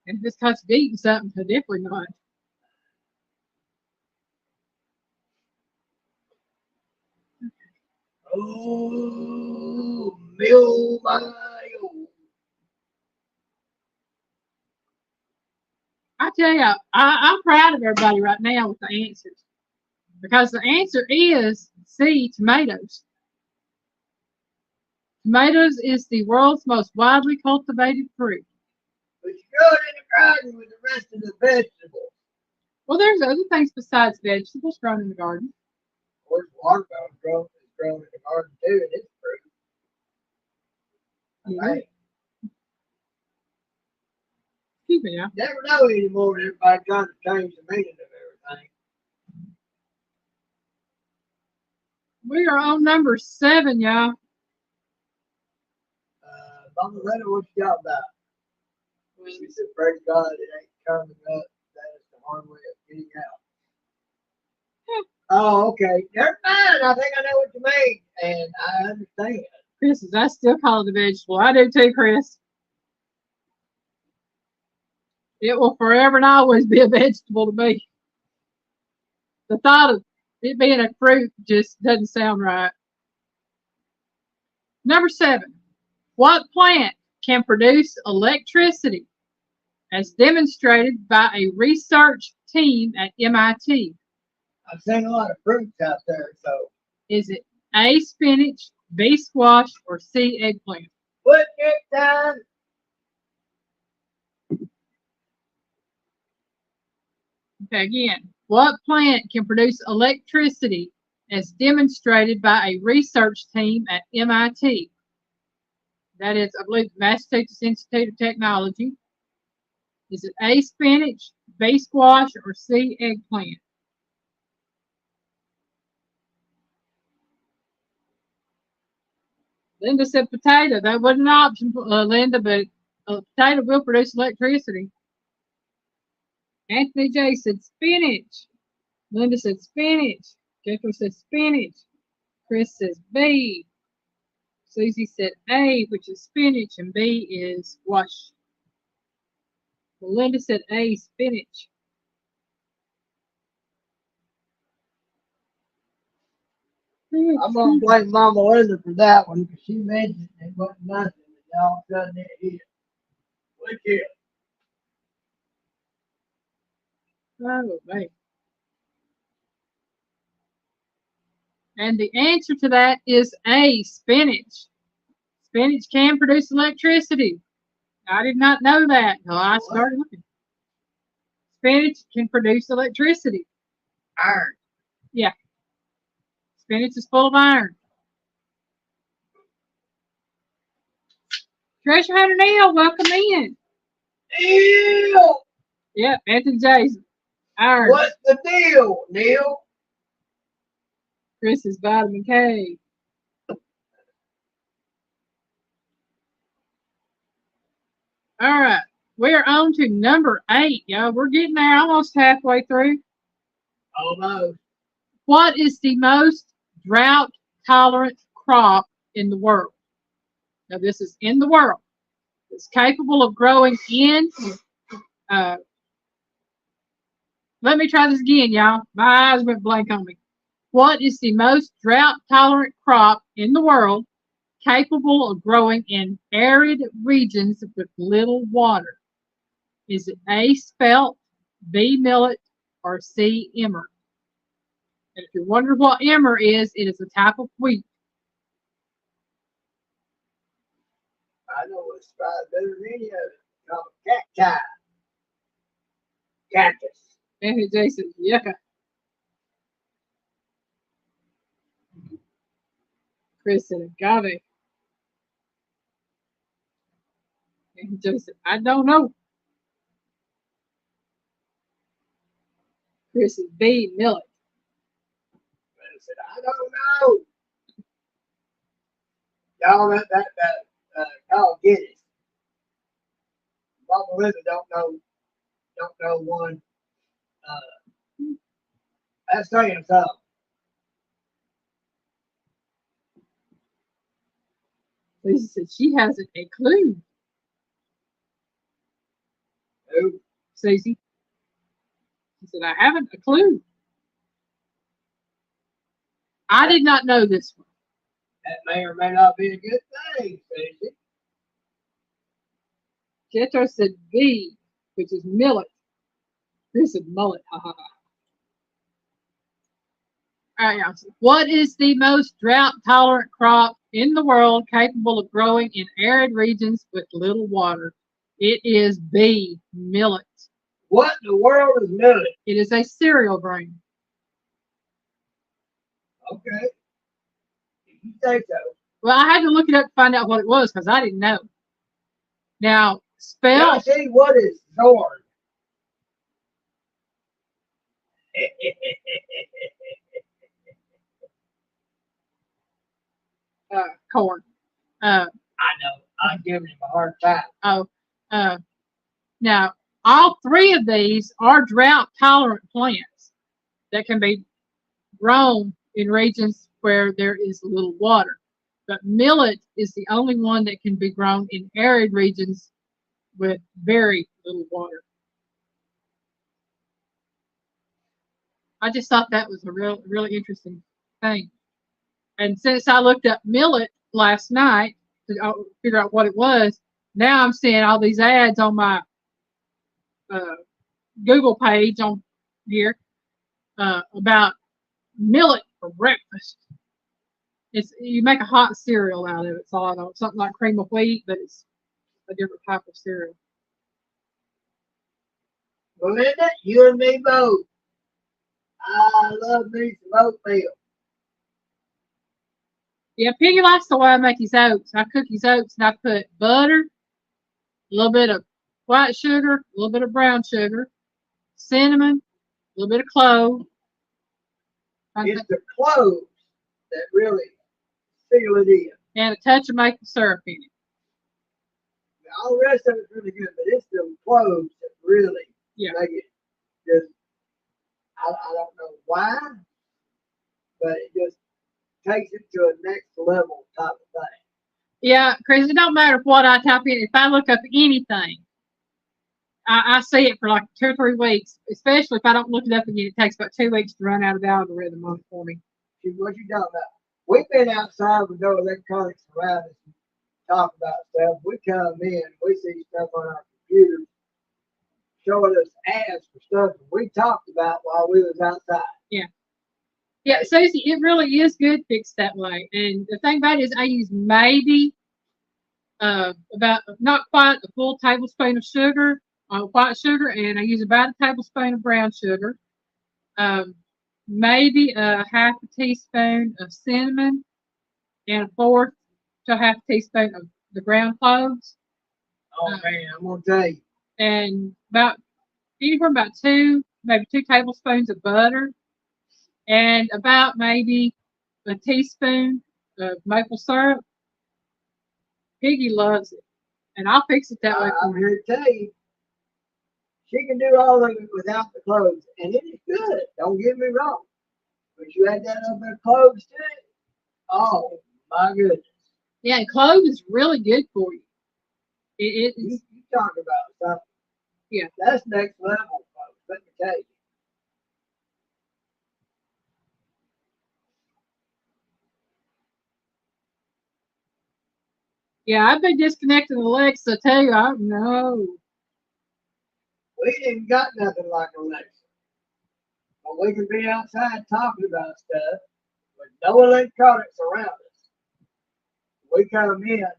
And if it's because of eating something, so definitely not. Oh, Mill Mayo. I tell you, I'm proud of everybody right now with the answers. Because the answer is C, tomatoes. Tomatoes is the world's most widely cultivated fruit. But you grow it in the garden with the rest of the vegetables. Well, there's other things besides vegetables grown in the garden. Of course, watermelon is grown in the garden too, and it's fruit. Yeah. Right. Excuse me now. Never know anymore. Everybody trying to change the meaning of everything. We are on number 7, y'all. Mama Lena, what you got about? She said, praise God, it ain't coming up. That is the hard way of getting out. Oh, okay. Never mind. I think I know what you mean. And I understand. Chris says, I still call it a vegetable. I do too, Chris. It will forever and always be a vegetable to me. The thought of it being a fruit just doesn't sound right. Number 7. What plant can produce electricity as demonstrated by a research team at MIT? I've seen a lot of fruits out there, so. Is it A, spinach, B, squash, or C, eggplant? Put it down. Okay, again, what plant can produce electricity as demonstrated by a research team at MIT? That is, I believe, Massachusetts Institute of Technology. Is it A, spinach, B, squash, or C, eggplant? Linda said potato. That wasn't an option, Linda, but a potato will produce electricity. Anthony J said spinach. Linda said spinach. Jethro said spinach. Chris says B. Susie said A, which is spinach, and B is squash. Linda said A, spinach. I'm gonna blame Mama Linda for that one because she mentioned it wasn't nothing, and all of a sudden it hit. Look here. Oh, man. And the answer to that is A, spinach. Spinach can produce electricity. I did not know that until I started looking. Spinach can produce electricity. Iron. Yeah. Spinach is full of iron. Treasure Hunter Neil, welcome in. Neil! Yep, Anthony Jason. Iron. What's the deal, Neil? Chris is vitamin K. All right. We're on to number 8, y'all. We're getting there almost halfway through. Almost. What is the most drought tolerant crop in the world? Now, this is in the world. It's capable of growing in. Let me try this again, y'all. My eyes went blank on me. What is the most drought tolerant crop in the world capable of growing in arid regions with little water? Is it A, spelt, B, millet, or C, emmer? And if you're wondering what emmer is, it is a type of wheat. I know what's better than any of it. Called cacti. Cactus. And Jason, yeah. Chris said agave. And Jason, I don't know. Chris is B, millet. I said, I don't know. Y'all that called Guinness. Mama Linda don't know one. That's saying something. Lisa said she hasn't a clue. Who? Susie. She said, I haven't a clue. I did not know this one. That may or may not be a good thing, Susie. Jetro said B, which is millet. Chris said mullet. Ha ha ha. All right, y'all. What is the most drought tolerant crop in the world capable of growing in arid regions with little water? It is B, millet. What in the world is millet? It is a cereal grain. Okay. If you say so. Well, I had to look it up to find out what it was because I didn't know. Now, Now, spell. see, what is zorn? Corn. I know. I'm giving him a hard time. Now, all three of these are drought tolerant plants that can be grown in regions where there is little water. But millet is the only one that can be grown in arid regions with very little water. I just thought that was a really interesting thing. And since I looked up millet last night to figure out what it was, now I'm seeing all these ads on my Google page on here about millet for breakfast. It's you make a hot cereal out of it. So I know something like cream of wheat, but it's a different type of cereal. Belinda, you and me both. I love me some oatmeal. Yeah, Piggy likes the way I make his oats. I cook his oats and I put butter, a little bit of white sugar, a little bit of brown sugar, cinnamon, a little bit of clove. It's the cloves that really seal it in. And a touch of maple syrup in it. All the rest of it's really good, but it's the cloves that really make it just, I don't know why, but it just takes it to a next level type of thing. Yeah, Chris, it don't matter what I type in. If I look up anything, I see it for like 2 or 3 weeks, especially if I don't look it up again. It takes about 2 weeks to run out of the algorithm on it for me. See what you talking about? we've been outside with no electronics around us and talk about stuff. We come in, we see stuff on our computers showing us ads for stuff that we talked about while we was outside. Yeah. Yeah, Susie, it really is good fixed that way. And the thing about it is I use maybe about not quite a full tablespoon of sugar, white sugar, and I use about a tablespoon of brown sugar. Um, maybe a half a teaspoon of cinnamon and a fourth to a half a teaspoon of the ground cloves. Oh man, I'm gonna tell you. And about anywhere about maybe 2 tablespoons of butter, and about maybe a teaspoon of maple syrup. Piggy loves it, and I'll fix it that way I'm for you. here to tell you, she can do all of it without the cloves, and it is good. Don't get me wrong, but you add that little bit of cloves to it. Oh my goodness! Yeah, and clove is really good for you. It You, is. you talk about something. Yeah. That's next level, folks. Let me tell you. Yeah, I've been disconnecting Alexa too. I don't know. We ain't got nothing like Alexa, but we can be outside talking about stuff with no electronics around us. We come in and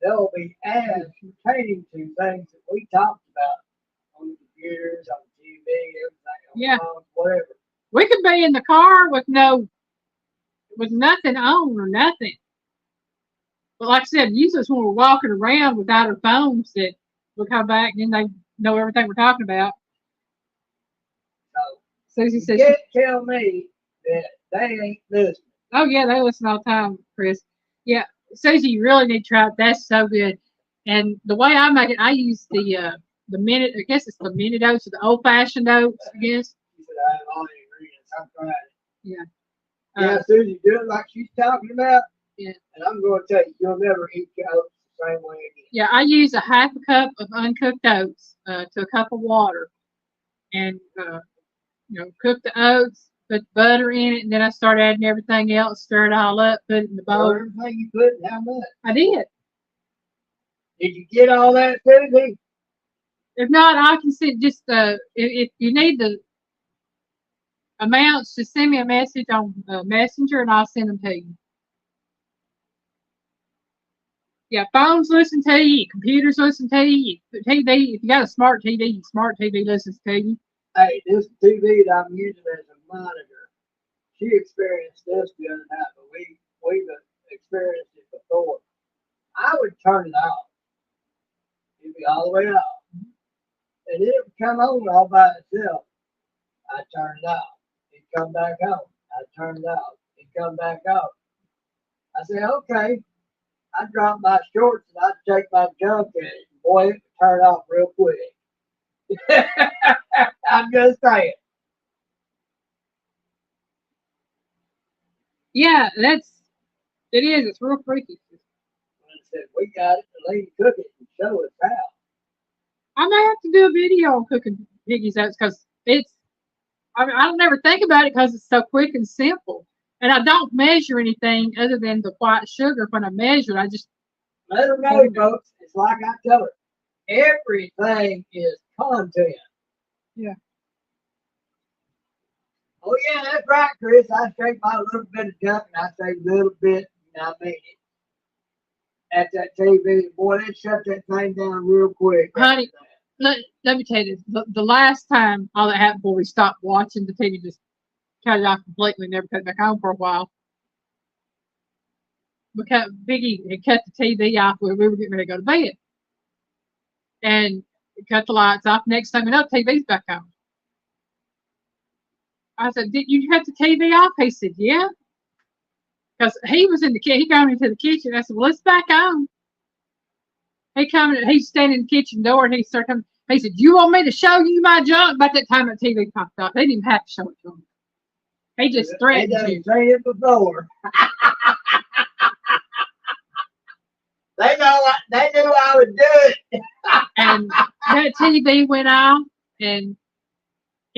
there'll be ads pertaining to things that we talked about on the computers, on the TV, everything, on Yeah. the phones, whatever. We could be in the car with nothing on or nothing. But like I said, usually it's when we're walking around without our phones that we'll come back and then they know everything we're talking about. So Susie you says, can't tell me that they ain't listening. "Oh yeah, they listen all the time, Chris." Yeah, Susie, you really need to try it. That's so good. And the way I make it, I use the minute. I guess it's the minute oats or the old fashioned oats. I guess. She said, I have all the ingredients. I'm trying it. Yeah. Yeah, Susie, do it like she's talking about. Yeah. And I'm going to tell you, you'll never eat your oats the same way again. Yeah, I use a half a cup of uncooked oats to a cup of water, and cook the oats, put butter in it, and then I start adding everything else, stir it all up, put it in the bowl. Everything you put, and how much? I did. Did you get all that, Susie? If not, I can send just if you need the amounts, just send me a message on Messenger, and I'll send them to you. Yeah, phones listen to you, computers listen to you, TV. If you got a smart TV listens to you. Hey, this TV that I'm using as a monitor, she experienced this the other night, but we've experienced it before. I would turn it off. It'd be all the way off. And it would come on all by itself. I'd turn it off. It'd come back on. I'd turn it off. It'd come back on. I said, okay. I'd drop my shorts and I'd take my junk in it. And boy, it would turn off real quick. I'm just saying. Yeah, it is. It's real freaky. When I said, we got it, the lady cook it and show us how. I may have to do a video on cooking piggy's oats because I don't never think about it because it's so quick and simple. And I don't measure anything other than the white sugar. When I measure, I just let her know, folks. It's like I tell her, everything is content. Yeah. Oh yeah, that's right, Chris. I shake my little bit of junk and I say little bit, and I mean it. At that TV, boy, they shut that thing down real quick. Honey, let me tell you this. The last time all that happened before we stopped watching the TV, just cut it off completely, never cut it back on for a while. Because Biggie had cut the TV off when we were getting ready to go to bed. And cut the lights off. Next thing we know, the TV's back on. I said, did you cut the TV off? He said, yeah. Because he was in the kitchen. He came into the kitchen. I said, well, it's back on. He's standing in the kitchen door and he started coming. He said, you want me to show you my junk? By that time, the TV popped off. They didn't even have to show it to him. He just threatened you. Say it before. They knew I would do it. And that TV went off, and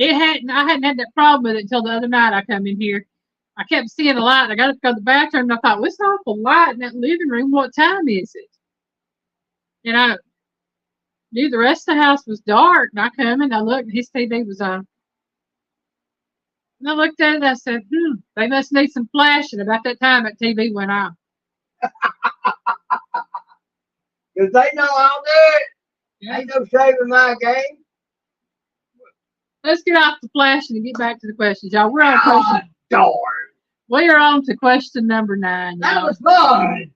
I hadn't had that problem with it until the other night I come in here. I kept seeing a light. I got up to go to the bathroom, and I thought, "What's an awful light in that living room? What time is it?" And I knew the rest of the house was dark. And I come and I looked, and his TV was on. And I looked at it, and I said, they must need some flashing. About that time, that TV went off. Because they know I'll do it. Yeah. Ain't no saving my game. Let's get off the flashing and get back to the questions, y'all. We're on Oh, question. darn. We are on to question number 9. That Y'all. was fun.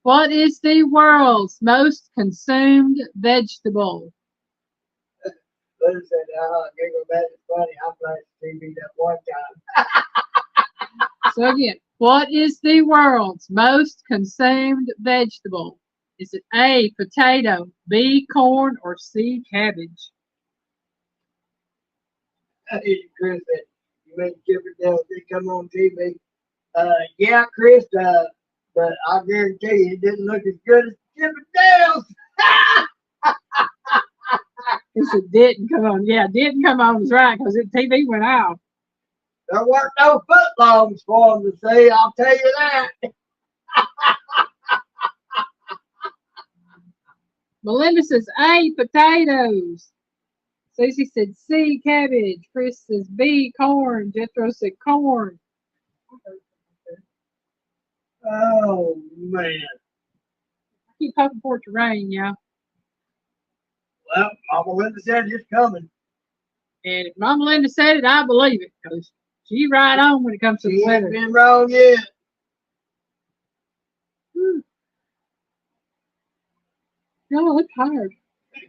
What is the world's most consumed vegetable? Lou said, giggle, that is funny. I flashed the TV that one time. So again, what is the world's most consumed vegetable? Is it A, potato, B, corn, or C, cabbage? Chris said, you mean Chippendale did come on TV? Yeah, Chris, but I guarantee you it didn't look as good as Chippendale's. Yes, it didn't come on. Yeah, it didn't come on was right because the TV went out. There weren't no footlongs for them to see, I'll tell you that. Melinda says A, potatoes. Susie said C, cabbage. Chris says B, corn. Jethro said corn. Oh, man. I keep hoping for it to rain, y'all. Well, Mama Linda said it's coming. And if Mama Linda said it, I believe it because she's right on when it comes to She the ain't weather. been wrong yet. No, it's hard.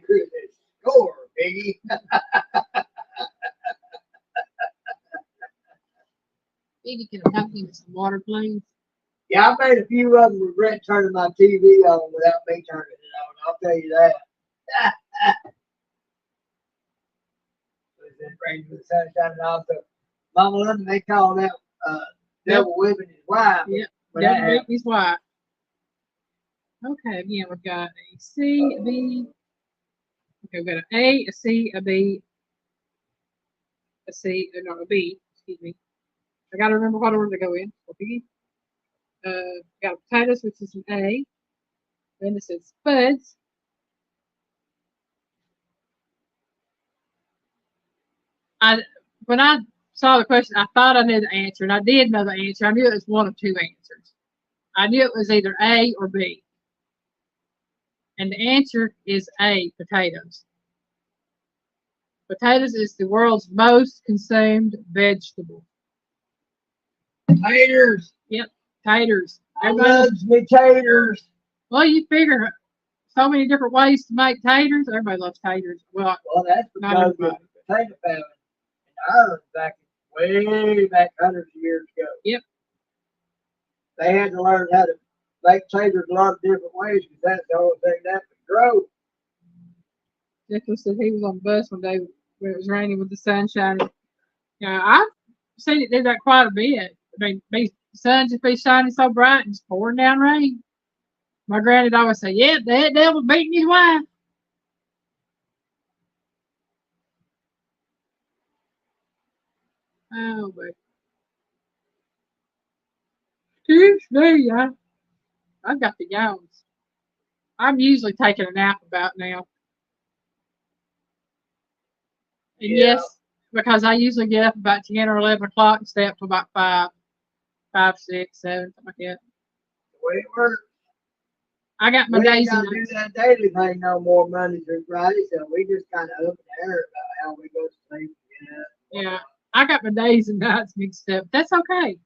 Chris said, score, Biggie. Maybe can help me with some water, please. Yeah, I made a few of them regret turning my TV on without me turning it on. I'll tell you that. Rain with the sunshine and also Mama Linda, they call that devil whipping his wife. Yep. When that Devil whipping his wife. Okay, again, we've got a C, a B. Okay, we've got an A, a C, a B, a C, no, a B, excuse me. I gotta remember what order to go in. Okay. Got potatoes, which is an A. Then this is spuds. When I saw the question, I thought I knew the answer, and I did know the answer. I knew it was one of two answers. I knew it was either A or B. And the answer is A, potatoes. Potatoes is the world's most consumed vegetable. Taters. Yep, taters. I loves me taters. Well, you figure so many different ways to make taters. Everybody loves taters. Well, That's because of the potato famine in Ireland way back hundreds of years ago. Yep. They had to learn how to make taters a lot of different ways because that's the only thing that would grow. Nicholas said he was on the bus one day when it was raining with the sun shining. Yeah, I've seen it do that quite a bit. I mean, the sun just be shining so bright and just pouring down rain. My granddad always say, "Yeah, that devil's beating his wife." Oh, but excuse me, I've got the yawns. I'm usually taking a nap about now. And yes, because I usually get up about 10 or 11 o'clock and stay up till about 5, 6, 7, something like that. The way it works. I got my days and nights. We don't do that daily thing no more Monday through Friday, so we just kind of up in the air about how we go to sleep. Yeah, I got my days and nights mixed up. That's okay.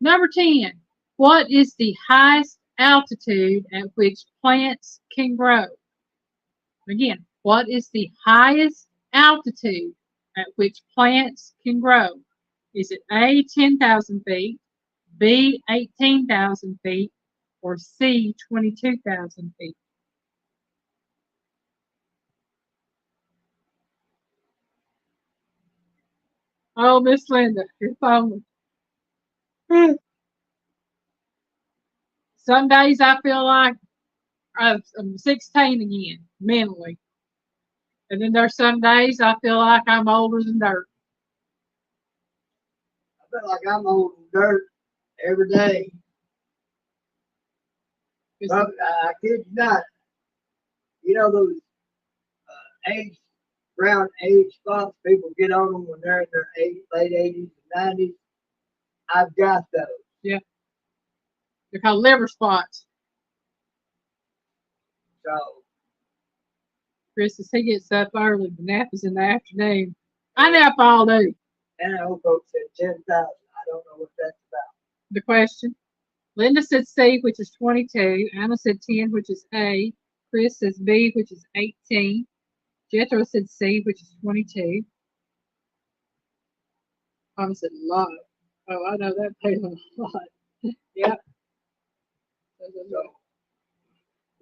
Number 10. What is the highest altitude at which plants can grow? Again, what is the highest altitude at which plants can grow? Is it A, 10,000 feet, B, 18,000 feet, or C, 22,000 feet? Oh, Miss Linda, your phone. Some days I feel like I'm 16 again, mentally. And then there's some days I feel like I'm older than dirt. I feel like I'm holding dirt every day. But I kid you not. You know those age, brown age spots people get on them when they're in their late 80s and 90s? I've got those. Yeah. They're called liver spots. So, Chris says he gets up early. The nap is in the afternoon. I nap all day. and old folks said 10,000. I don't know what that's about. The question. Linda said C, which is 22. Anna said 10, which is A. Chris says B, which is 18. Jethro said C, which is 22. Mama said a lot. Oh, I know that pays a lot. Yep. So,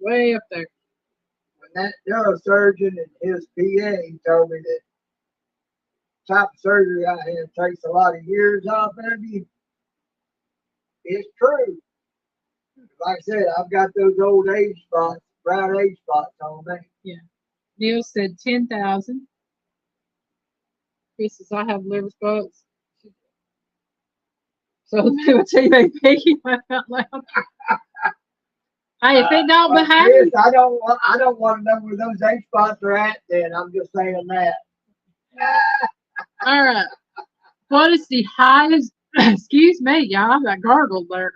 Way up there. when that neurosurgeon and his PA told me that type of surgery I had takes a lot of years off of you, it's true. Like I said, I've got those old age spots, brown age spots on me. Yeah. Neil said 10,000. Chris says I have liver spots. So the TVP went out loud. Hey, if it don't Well, behave, Chris, I don't want to know where those age spots are at. Then I'm just saying that. all right. What is the highest? Excuse me, y'all. I gargled there.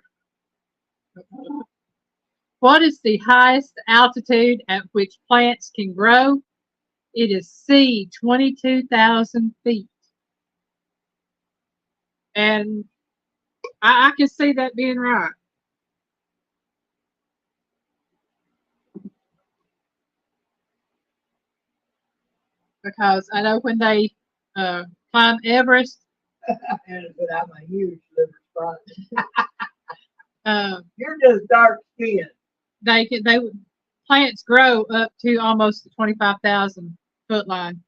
What is the highest altitude at which plants can grow? It is C, 22,000 feet. And I can see that being right. Because I know when they climb Everest, And I'm a huge liver spot. you're just dark skinned. They plants grow up to almost the 25,000 foot line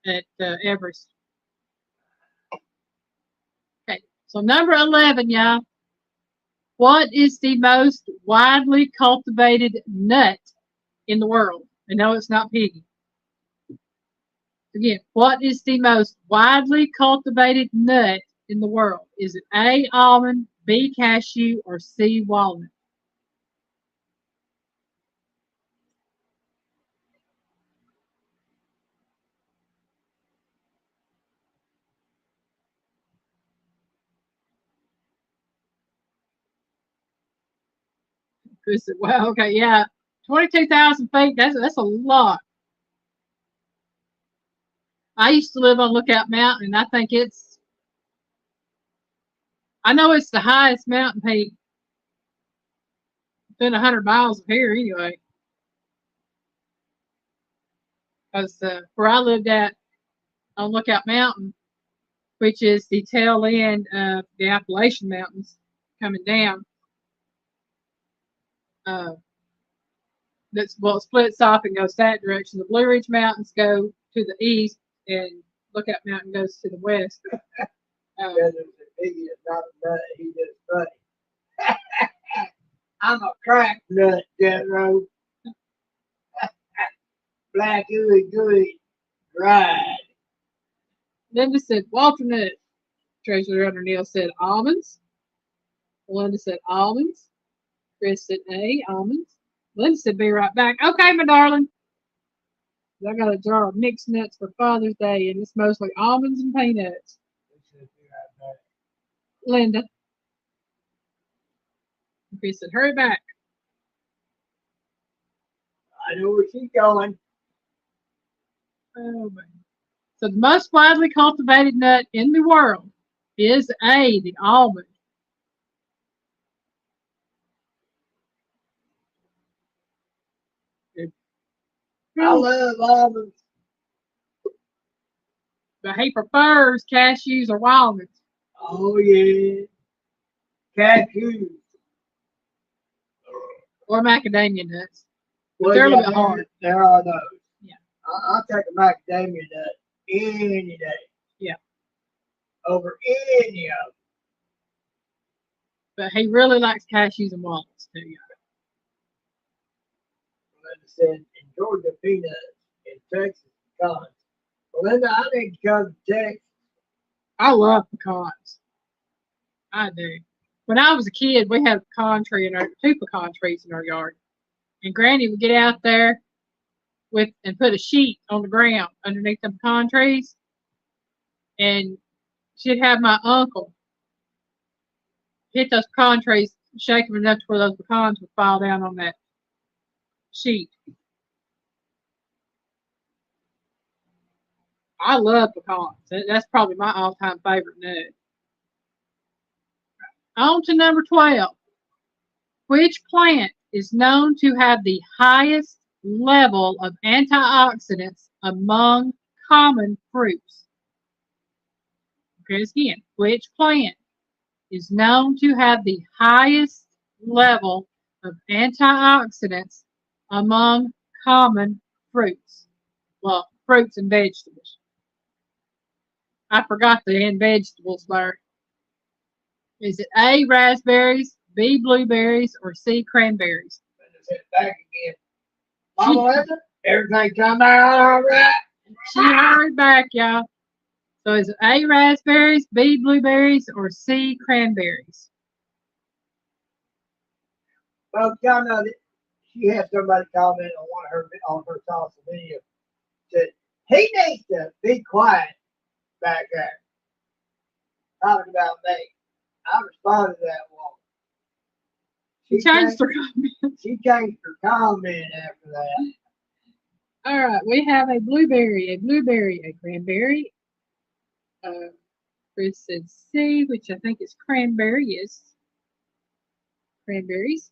at Everest. Okay, so number 11, y'all. What is the most widely cultivated nut in the world? And no, it's not piggy. Again, what is the most widely cultivated nut in the world? Is it A, almond, B, cashew, or C, walnut? Chris said, well, okay, yeah. 22,000 feet, that's a lot. I used to live on Lookout Mountain, and I think I know it's the highest mountain peak within 100 miles of here anyway. Because where I lived at on Lookout Mountain, which is the tail end of the Appalachian Mountains coming down, it splits off and goes that direction. The Blue Ridge Mountains go to the east, and Lookout Mountain goes to the west. He is not a nut. He just funny. I'm a crack nut, Jethro. Black ooey gooey, right. Linda said walnut. Treasurer Hunter Neal said almonds. Linda said almonds. Chris said A, almonds. Linda said be right back. Okay, my darling. I got a jar of mixed nuts for Father's Day, and it's mostly almonds and peanuts. Linda. Chris said, hurry back. I know where she's going. Oh, man. So the most widely cultivated nut in the world is A, the almond. I love almonds. But he prefers cashews or walnuts. Oh, yeah. Cashews. Or macadamia nuts. But Well, they're a little bit hard. There are those. Yeah. I'll take a macadamia nut any day. Yeah. Over any of them. But he really likes cashews and walnuts too. Melinda said in Georgia, peanuts. In Texas, pecans. Melinda, I need to come to Texas. I love pecans. I do. When I was a kid, we had a pecan tree in our two pecan trees in our yard, and Granny would get out there with and put a sheet on the ground underneath the pecan trees, and she'd have my uncle hit those pecan trees, shake them enough to where those pecans would fall down on that sheet. I love pecans. That's probably my all-time favorite nut. On to number 12. Which plant is known to have the highest level of antioxidants among common fruits? Okay, again, which plant is known to have the highest level of antioxidants among common fruits? Well, fruits and vegetables. I forgot the end vegetables there. Is it A, raspberries, B, blueberries, or C, cranberries? Back again. Mama Linda, everything come out all right. She hurried back, y'all. So is it A, raspberries, B, blueberries, or C, cranberries? Well, y'all know that she had somebody comment on her social video. Said he needs to be quiet back there. Talking about me. I responded to that woman. She changed her comment. She changed her comment after that. All right, we have a blueberry, a cranberry. Chris said C, which I think is cranberry. Yes, cranberries.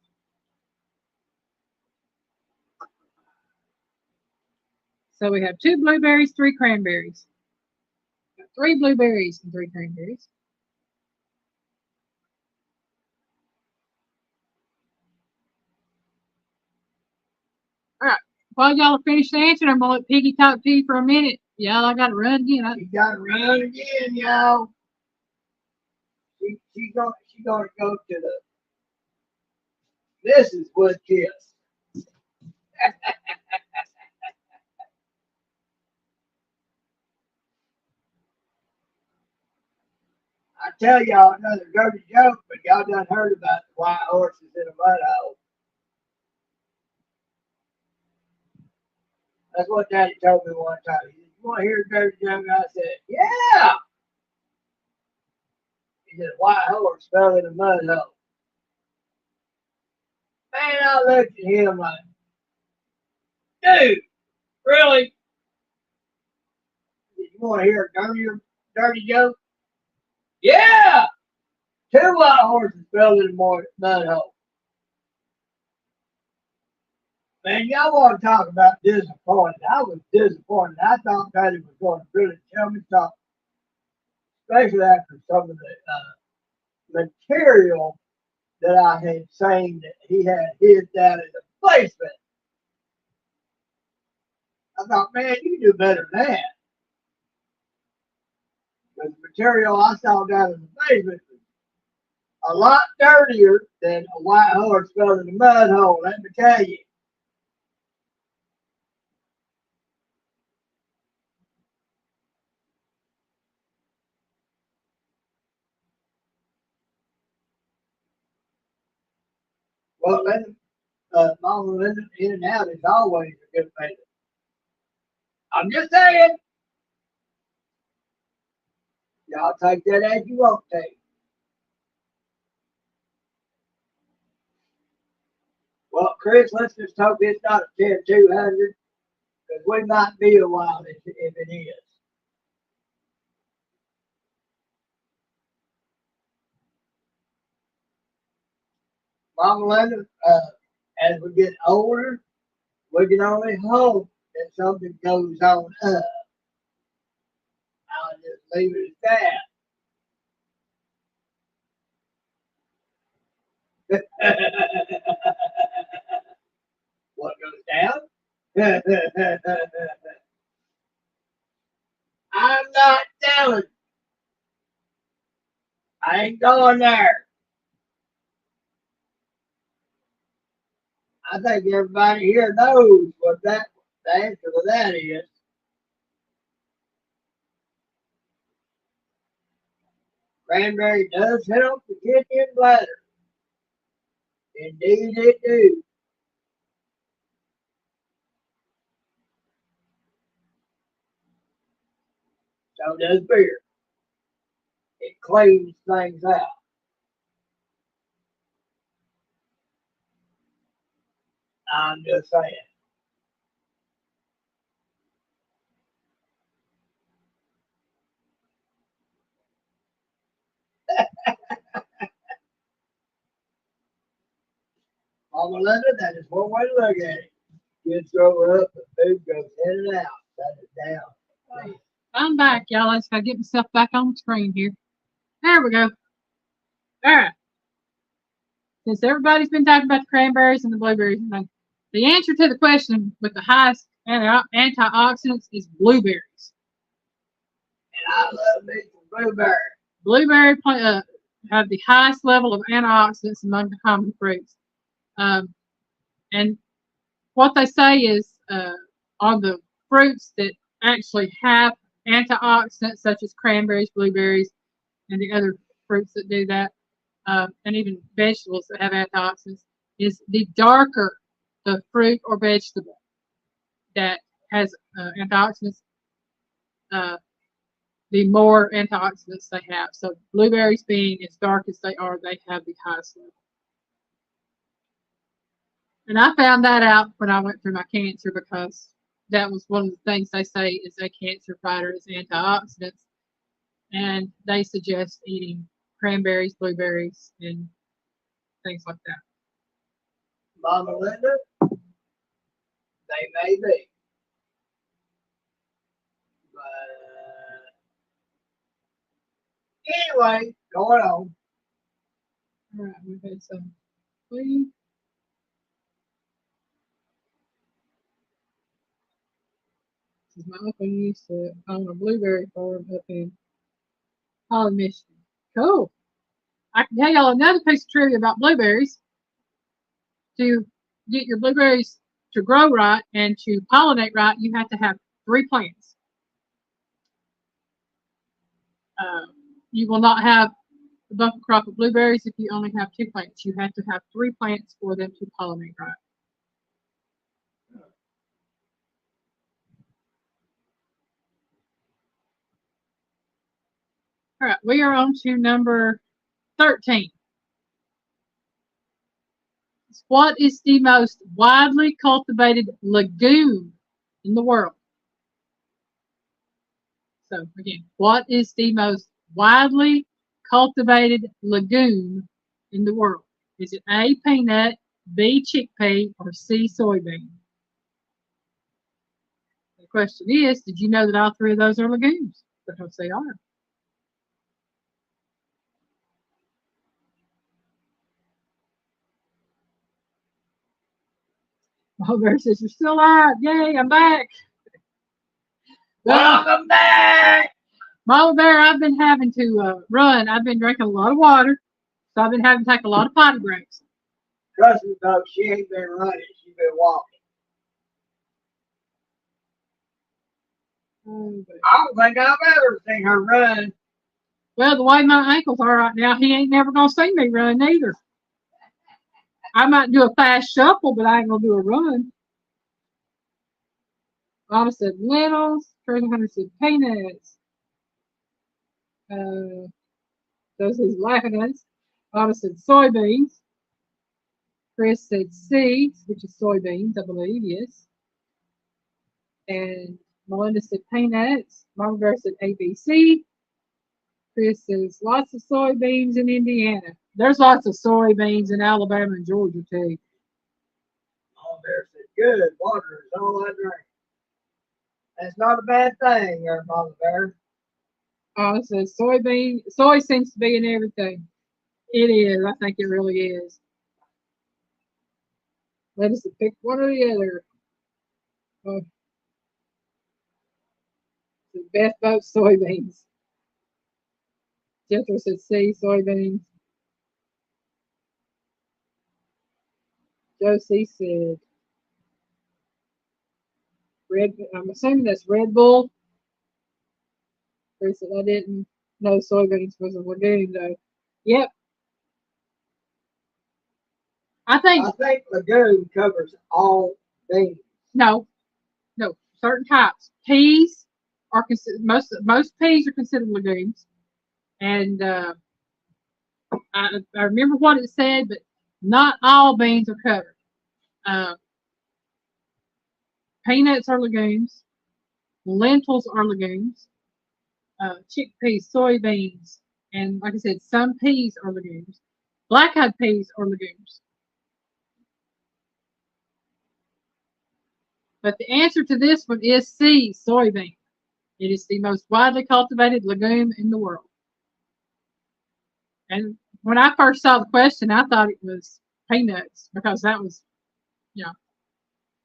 So we have 2 blueberries, 3 cranberries. 3 blueberries and 3 cranberries. All right. While y'all are finished answering, I'm gonna let Piggy talk to you for a minute. Y'all, I gotta run again. You gotta run again, y'all. She's gonna go to the Mrs. Woodkiss. I tell y'all another dirty joke, but y'all done heard about the white horses in a mud hole. That's what Daddy told me one time. He said, "You want to hear a dirty joke?" I said, "Yeah." He said, "White horse fell in a mud hole." Man, I looked at him like, "Dude, really? You want to hear a dirty joke?" "Yeah." 2 white horses fell in a mud hole. Man, y'all want to talk about disappointed. I was disappointed. I thought Daddy was going to really tell me something, especially after some of the material that I had seen that he had hid down in the basement. I thought, man, you do better than that. Because the material I saw down in the basement was a lot dirtier than a white horse fell in a mud hole, let me tell you. Well, then, Mama Linda, in and out is always a good thing. I'm just saying. Y'all take that as you want to take. Well, Chris, let's just hope it's not a 10-200, because we might be a while if it is. Mama Linda, as we get older, we can only hope that something goes on up. I'll just leave it at that. What goes down? I'm not telling. I ain't going there. I think everybody here knows what the answer to that is. Cranberry does help the kidney and bladder. Indeed it do. So does beer. It cleans things out. I'm just saying. Mama Linda, that is one way to look at it. Kids grow up, the food goes in and out. That is down. I'm back, y'all. I just gotta get myself back on the screen here. There we go. All right. Since everybody's been talking about the cranberries and the blueberries, the answer to the question with the highest antioxidants is blueberries. And I love me some blueberry. Blueberry have the highest level of antioxidants among the common fruits. And what they say is on the fruits that actually have antioxidants, such as cranberries, blueberries, and the other fruits that do that, and even vegetables that have antioxidants, is the darker the fruit or vegetable that has antioxidants, the more antioxidants they have. So blueberries being as dark as they are, they have the highest level. And I found that out when I went through my cancer, because that was one of the things they say is a cancer fighter is antioxidants. And they suggest eating cranberries, blueberries, and things like that. Mama Linda, they may be. But anyway, going on. All right, we've had some clean. This is my uncle used to own a blueberry farm up in Holland, Michigan. Cool. I can tell y'all another piece of trivia about blueberries. To get your blueberries to grow right and to pollinate right, you have to have 3 plants. You will not have a bumper crop of blueberries if you only have 2 plants. You have to have 3 plants for them to pollinate right. All right, we are on to number 13. What is the most widely cultivated legume in the world? So again, what is the most widely cultivated legume in the world? Is it A, peanut, B, chickpea, or C, soybean? The question is, did you know that all 3 of those are legumes? Because they are. Mama Bear says, you're still alive. Yay, I'm back. Well, Welcome back. Mama Bear, I've been having to run. I've been drinking a lot of water, so I've been having to take a lot of potty breaks. Trust me, folks, she ain't been running. She's been walking. I don't think I've ever seen her run. Well, the way my ankles are right now, he ain't never going to see me run either. I might do a fast shuffle, but I ain't going to do a run. Mama said lentils. Treasure Hunter said peanuts. Those is laughing at us. Mama said soybeans. Chris said seeds, which is soybeans, I believe, yes. And Melinda said peanuts. Mama Bear said ABC. Chris says lots of soybeans in Indiana. There's lots of soybeans in Alabama and Georgia too. Mama Bear said, good, water is all I drink. That's not a bad thing there, Mama Bear. It says soy seems to be in everything. It is. I think it really is. Let us pick one or the other. The best both soybeans. Jethro said C, soybeans. Josie said Red. I'm assuming that's Red Bull. Chris said I didn't. No, soybeans was a legume, though. Yep. I think I think legume covers all beans. no, no. Certain types peas are considered most peas are considered legumes, and I remember what it said, but not all beans are covered. Uh, Peanuts are legumes. Lentils are legumes. Chickpeas, soybeans, and like I said, some peas are legumes. Black-eyed peas are legumes. But the answer to this one is C, soybean. It is the most widely cultivated legume in the world. And when I first saw the question, I thought it was peanuts because that was, you know,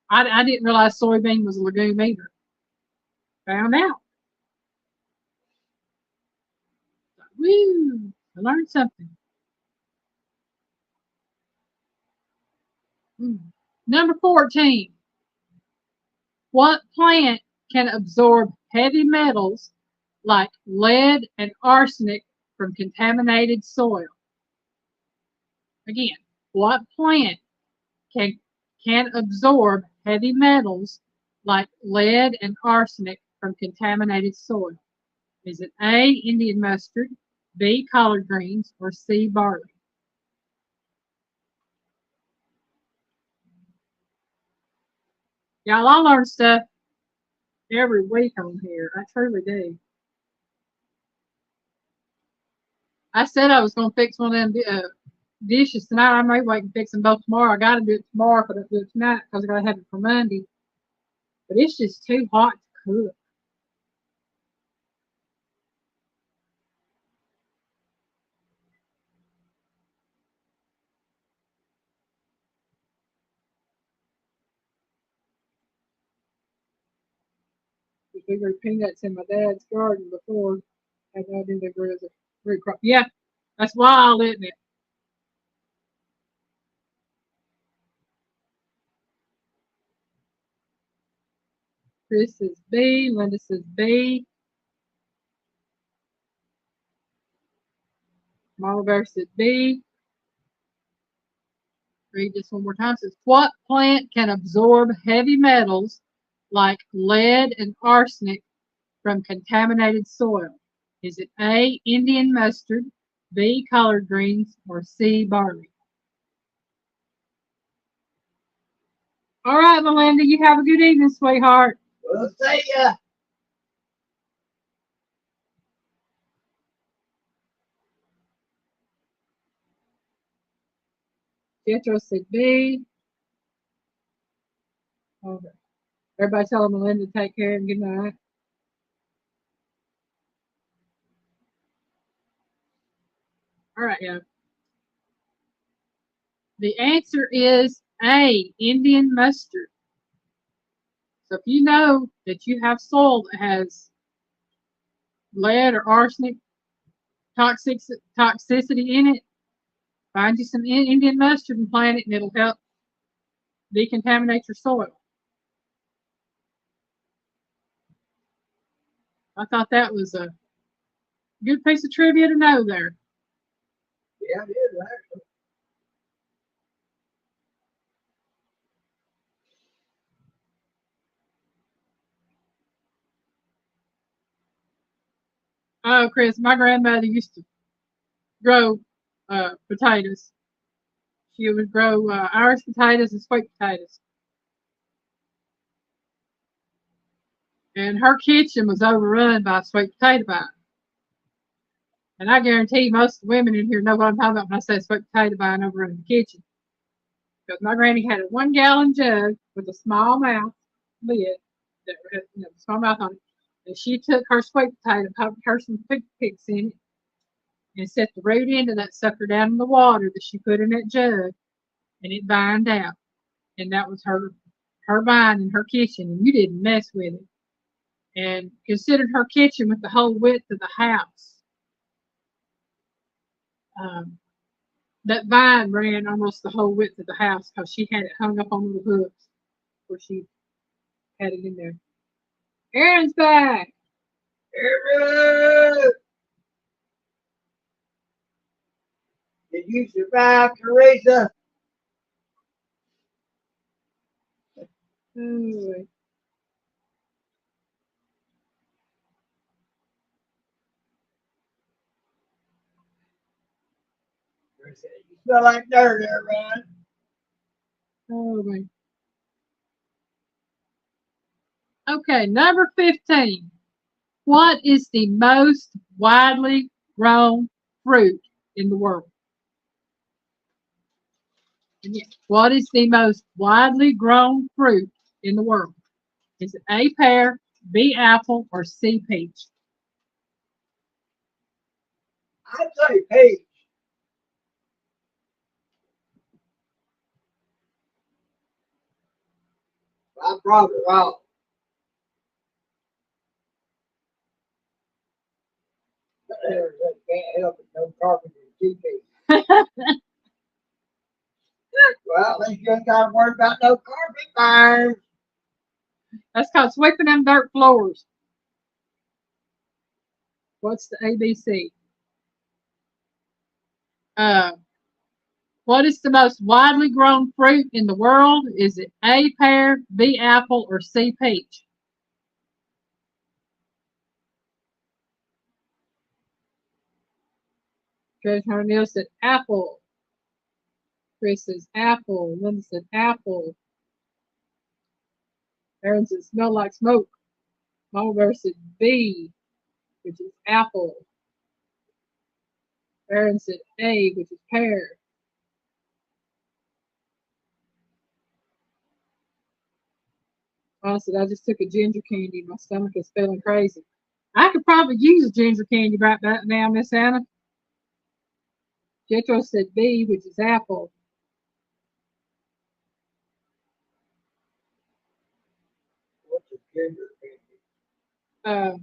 I didn't realize soybean was a legume either. Found out. Woo! I learned something. Number 14. What plant can absorb heavy metals like lead and arsenic from contaminated soil? Again, what plant can, can absorb heavy metals like lead and arsenic from contaminated soil? Is it A, Indian mustard, B, collard greens, or C, barley? Y'all, I learn stuff every week on here. I truly do. I said I was going to fix one of them dishes tonight. I may wait and fix them both tomorrow. I got to do it tomorrow if I don't do it tonight because I got to have it for Monday. But it's just too hot to cook. We grew peanuts in my dad's garden before. I didn't agree as a root crop. Yeah, that's wild, isn't it? Chris says B. Linda says B. Mama Bear said B. Read this one more time. It says, what plant can absorb heavy metals like lead and arsenic from contaminated soil? Is it A, Indian mustard, B, collard greens, or C, barley? All right, Melinda, you have a good evening, sweetheart. We'll see ya. Jethro said B. Okay. Everybody tell Melinda to take care and good night. All right, yeah. The answer is A, Indian mustard. So if you know that you have soil that has lead or arsenic toxicity in it, find you some Indian mustard and plant it, and it'll help decontaminate your soil. I thought that was a good piece of trivia to know there. Yeah, it is actually. Oh, Chris, my grandmother used to grow potatoes. She would grow Irish potatoes and sweet potatoes. And her kitchen was overrun by sweet potato vine. And I guarantee most of the women in here know what I'm talking about when I say sweet potato vine overrunning the kitchen. Because my granny had a 1 gallon jug with a small mouth lid that had small mouth on it. And she took her sweet potato, poked her some picks in it, and set the root end of that sucker down in the water that she put in that jug, and it vined out. And that was her vine in her kitchen, and you didn't mess with it. And considered her kitchen with the whole width of the house. Um, that vine ran almost the whole width of the house because she had it hung up on the hooks where she had it in there. Aaron's back. Aaron! Did you survive, Teresa? Ooh. Teresa, you smell like dirt there, Ron. Oh, my. Okay, number 15. What is the most widely grown fruit in the world? Again, what is the most widely grown fruit in the world? Is it A, pear, B, apple, or C, peach? I'd say peach. I'm probably wrong. There's that can't help it. No carpenter TV. Well, at least you ain't got to worry about no carpet burns. That's called sweeping them dirt floors. What's the ABC? Uh, what is the most widely grown fruit in the world? Is it A, pear, B, apple, or C, peach? Treasure Neil said apple. Chris says apple. Linda said apple. Aaron said smell like smoke. Mama Bear said B, which is apple. Aaron said A, which is pear. I said I just took a ginger candy. My stomach is feeling crazy. I could probably use a ginger candy right now, Miss Anna. Jetro said B, which is apple. What's a ginger candy? Uh,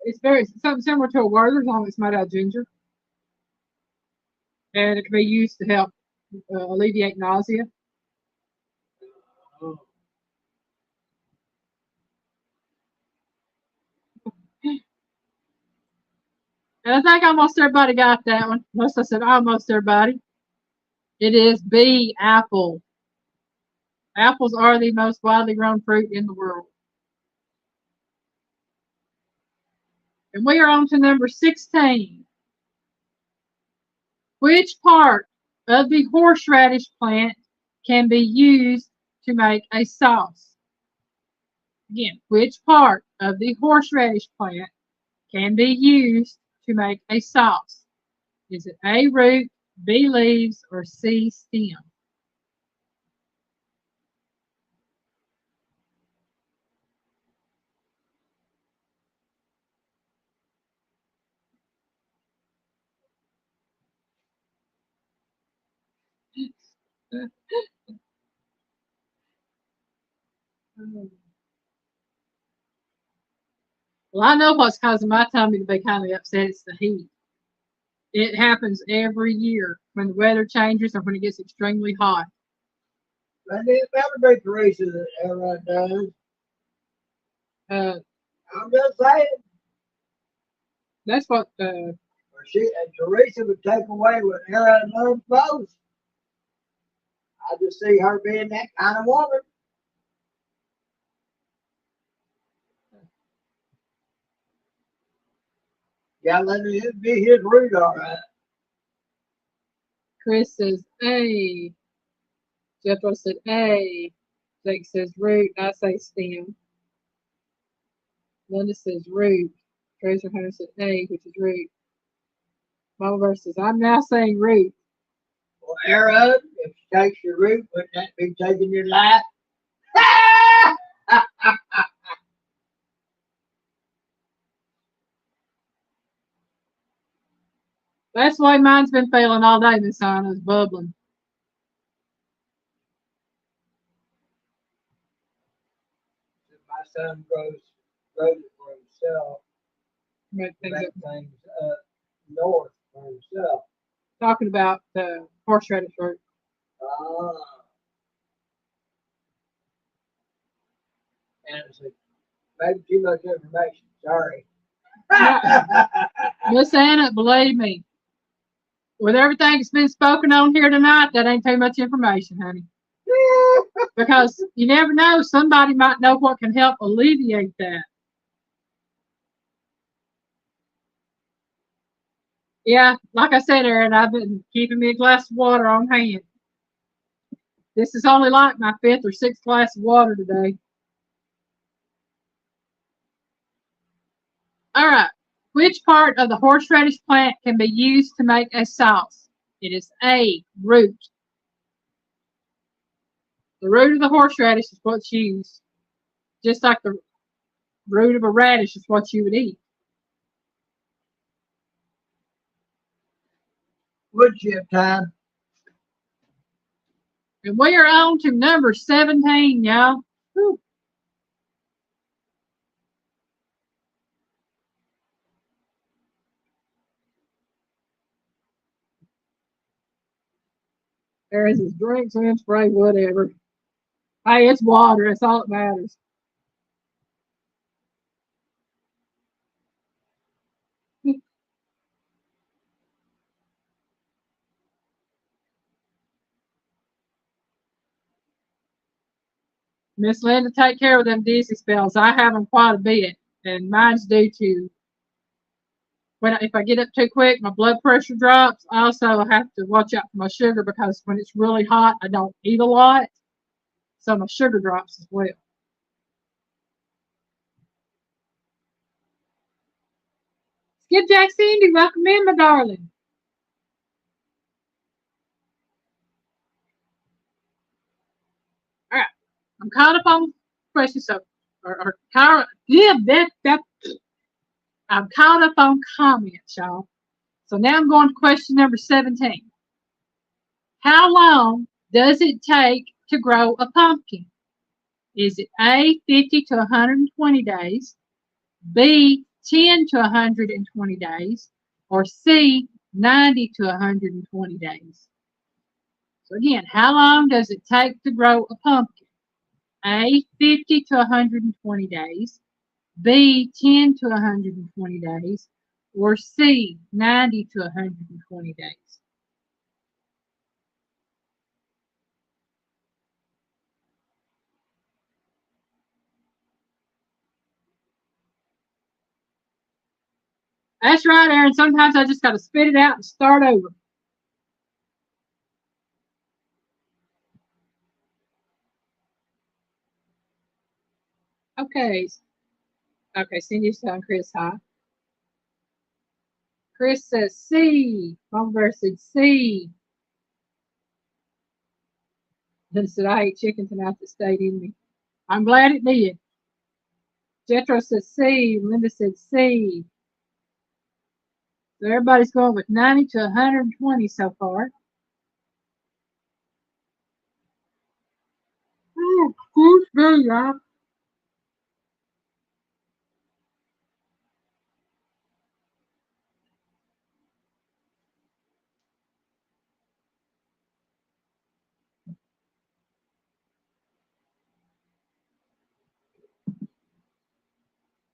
it's very something similar to a Werther's, only it's made out of ginger, and it can be used to help alleviate nausea. Oh, And I think almost everybody got that one. Unless I said almost everybody. It is B, apple. Apples are the most widely grown fruit in the world. And we are on to number 16. Which part of the horseradish plant can be used to make a sauce? Again, which part of the horseradish plant can be used to make a sauce? Is it A, root, B, leaves, or C, stem? Well, I know what's causing my tummy to be kind of upset. It's the heat. It happens every year when the weather changes or when it gets extremely hot. maybe it better be Teresa that everyone does. Uh, I'm just saying. that's what Or she and Teresa would take away what Aaron loves most. I just see her being that kind of woman. Yeah, let it be his root, all right. Chris says A. Jethro said A. Jake says root. I say stem. Linda says root. Treasure Hunter said A, which is root. Mama Bear says, I'm now saying root. Well, Aaron, if she takes your root, wouldn't that be taking your life? That's the way mine's been feeling all day, Miss Anna's bubbling. My son grows it for himself, Make to things make up. things north for himself. Talking about the horseradish root. Ah, and it's like, maybe too much information. Sorry. Miss Anna, believe me, with everything that's been spoken on here tonight, that ain't too much information, honey. Because you never know, somebody might know what can help alleviate that. Yeah, like I said, Aaron, I've been keeping me a glass of water on hand. This is only like my fifth or sixth glass of water today. All right. Which part of the horseradish plant can be used to make a sauce? It is A, root. The root of the horseradish is what's used, just like the root of a radish is what you would eat. Wood chip time. And we are on to number 17, y'all. Whew. There is his drinks and spray, whatever. Hey, it's water. That's all that matters. Miss Linda, take care of them dizzy spells. I have them quite a bit, and mine's due to if I get up too quick, my blood pressure drops. I also have to watch out for my sugar because when it's really hot, I don't eat a lot, so my sugar drops as well. Skipjack Cindy, welcome in, my darling. All right, I'm caught up on questions, so yeah, I'm caught up on comments, y'all. So now I'm going to question number 17. How long does it take to grow a pumpkin? Is it A, 50 to 120 days, B, 10 to 120 days, or C, 90 to 120 days? So again, how long does it take to grow a pumpkin? A, 50 to 120 days, B, 10 to 120 days, or C, 90 to 120 days? That's right, Aaron. Sometimes I just got to spit it out and start over. Okay. Okay, Cindy's telling Chris hi. Chris says C. Mama Bear said C. Then said I ate chicken tonight that stayed in me. I'm glad it did. Jetro says C. Linda said C. So everybody's going with 90 to 120 so far. Oh, excuse me, y'all.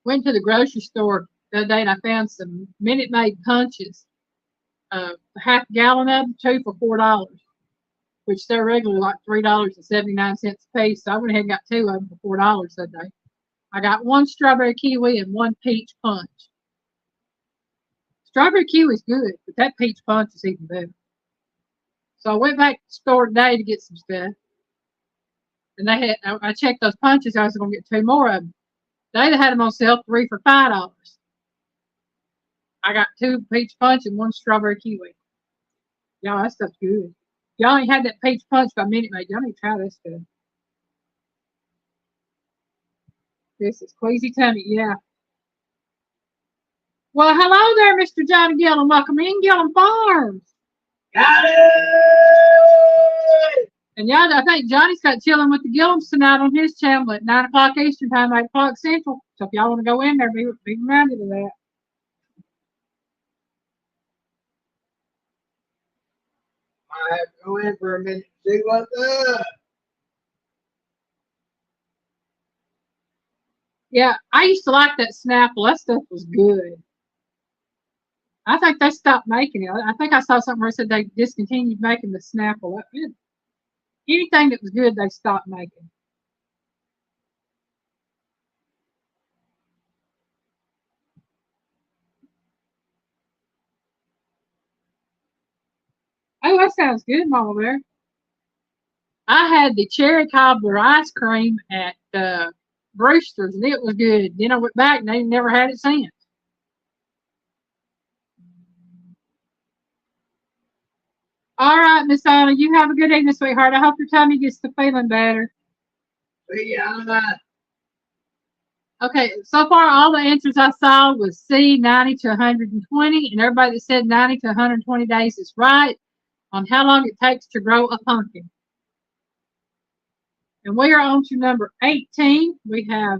Went to the grocery store the other day and I found some Minute Maid punches. Half a gallon of them, two for $4, which they're regularly like $3.79 a piece. So I went ahead and got two of them for $4 that day. I got one strawberry kiwi and one peach punch. Strawberry kiwi is good, but that peach punch is even better. So I went back to the store today to get some stuff, and I checked those punches. I was going to get two more of them. They had them on sale, three for $5. I got two peach punch and one strawberry kiwi. Y'all, that stuff's good. Y'all ain't had that peach punch by Minute Maid. Y'all need to try this stuff. This is queasy tummy, yeah. Well, hello there, Mr. Johnny Gillum. Welcome in, Gillum Farms. Got it! And yeah, I think Johnny's got chilling with the Gillums tonight on his channel at 9 o'clock Eastern Time, 8 o'clock Central. So if y'all want to go in there, be reminded of that. I have to go in for a minute to see what's up. Yeah, I used to like that Snapple. That stuff was good. I think they stopped making it. I think I saw something where it said they discontinued making the Snapple. Anything that was good, they stopped making. Oh, that sounds good, Mama Bear. I had the cherry cobbler ice cream at Brewster's, and it was good. Then I went back, and they never had it since. All right, Miss Anna, you have a good evening, sweetheart. I hope your tummy gets to feeling better. See ya. Okay, so far all the answers I saw was C, 90 to 120, and everybody that said 90 to 120 days is right on how long it takes to grow a pumpkin. And we are on to number 18. We have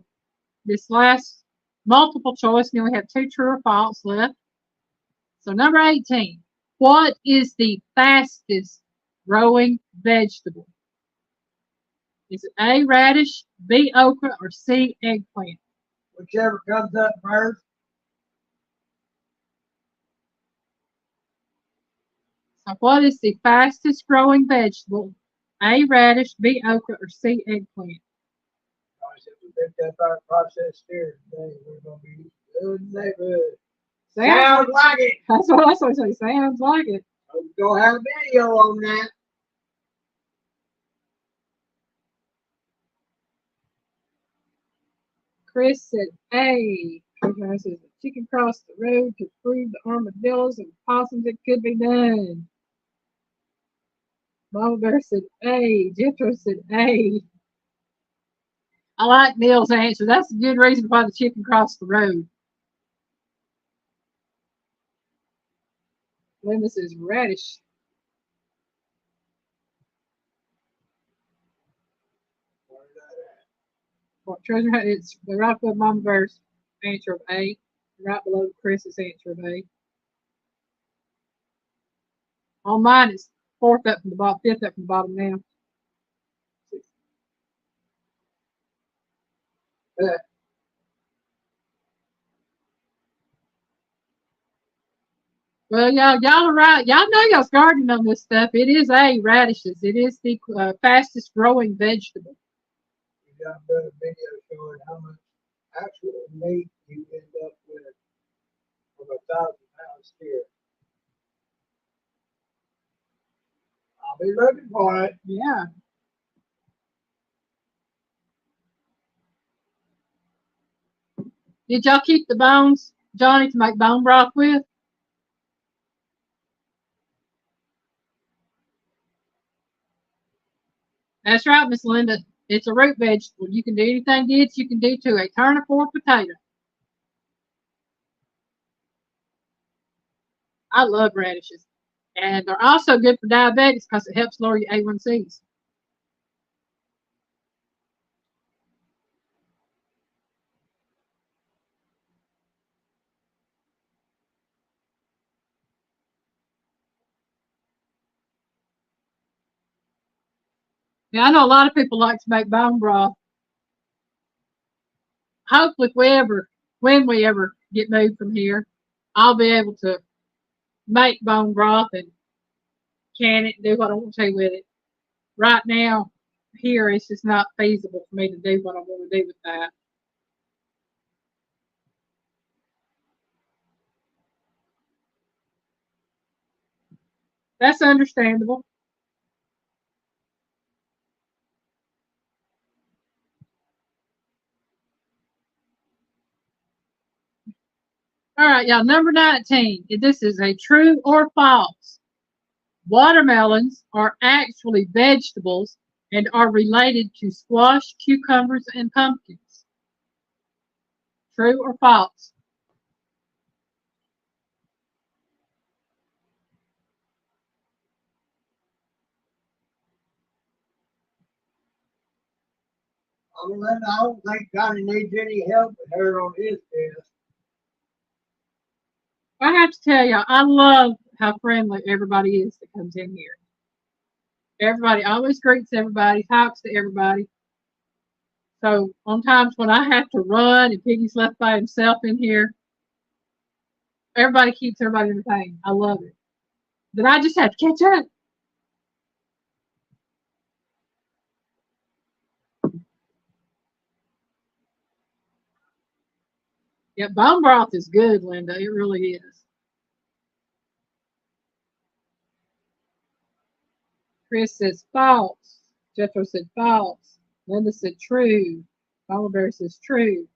this last multiple choice, and then we have two true or false left. So number 18, what is the fastest growing vegetable? Is it A, radish, B, okra, or C, eggplant? Whichever comes up first. So what is the fastest growing vegetable? A, radish, B, okra, or C, eggplant? Guys, if we picked up our processed steer today, we're gonna be good in the neighborhood. Sounds like it. That's what I say. Sounds like it. We're gonna have a video on that. Chris said A. Okay, says the chicken crossed the road to prove the armadillos and possums it could be done. Mama Bear said A. Jethro said A. I like Neil's answer. That's a good reason why the chicken crossed the road. Linda says radish. What treasure hunt? It's right above Mama Bear's answer of A, right below Chris's answer of A. On mine, it's fourth up from the bottom, fifth up from the bottom now. Well, y'all are right. Y'all know y'all's gardening on this stuff. It is A, radishes. It is the fastest growing vegetable. We got a video showing how much actual meat you end up with from 1,000-pound steer. I'll be looking for it. Yeah. Did y'all keep the bones, Johnny, to make bone broth with? That's right, Miss Linda. It's a root vegetable. You can do anything you can do to a turnip or a potato. I love radishes. And they're also good for diabetics because it helps lower your A1Cs. Now, I know a lot of people like to make bone broth. Hopefully, when we ever get moved from here, I'll be able to make bone broth and can it and do what I want to with it. Right now, here, it's just not feasible for me to do what I want to do with that. That's understandable. All right, y'all. Number 19. This is a true or false. Watermelons are actually vegetables and are related to squash, cucumbers, and pumpkins. True or false? I don't think Johnny needs any help with her on his test. I have to tell y'all, I love how friendly everybody is that comes in here. Everybody always greets everybody, talks to everybody. So on times when I have to run and Piggy's left by himself in here, everybody keeps everybody entertained. I love it. Then I just have to catch up. Yeah, bone broth is good, Linda. It really is. Chris says false. Jethro said false. Linda said true. Mama Bear says true.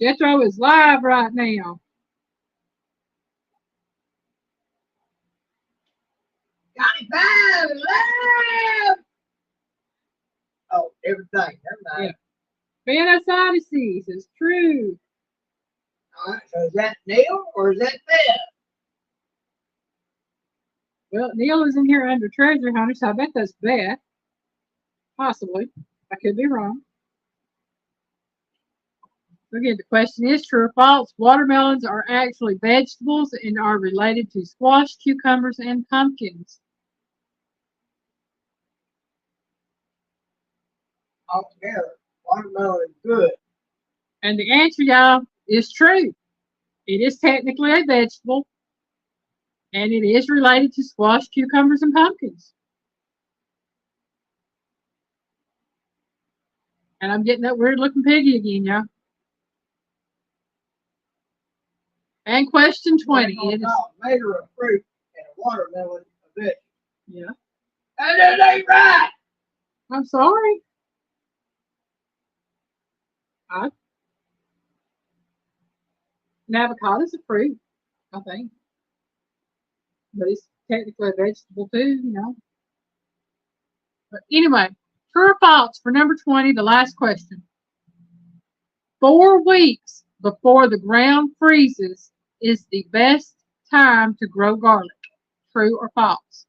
Jethro is live right now. 95 love. Oh, everything. Never mind. Phantos Odyssey says true. All right, so is that Neil or is that Beth? Well, Neil is in here under treasure hunter, so I bet that's Beth. Possibly. I could be wrong. Again, the question is true or false. Watermelons are actually vegetables and are related to squash, cucumbers, and pumpkins. Altogether, watermelon is good. And the answer, y'all, is true. It is technically a vegetable, and it is related to squash, cucumbers, and pumpkins. And I'm getting that weird looking piggy again, y'all. And question 20. It is tomato a fruit and a watermelon a vegetable. Yeah. And that ain't right. I'm sorry. An avocado is a fruit, I think. But it's technically a vegetable too, you know. But anyway, true or false for number 20, the last question. 4 weeks before the ground freezes is the best time to grow garlic. True or false?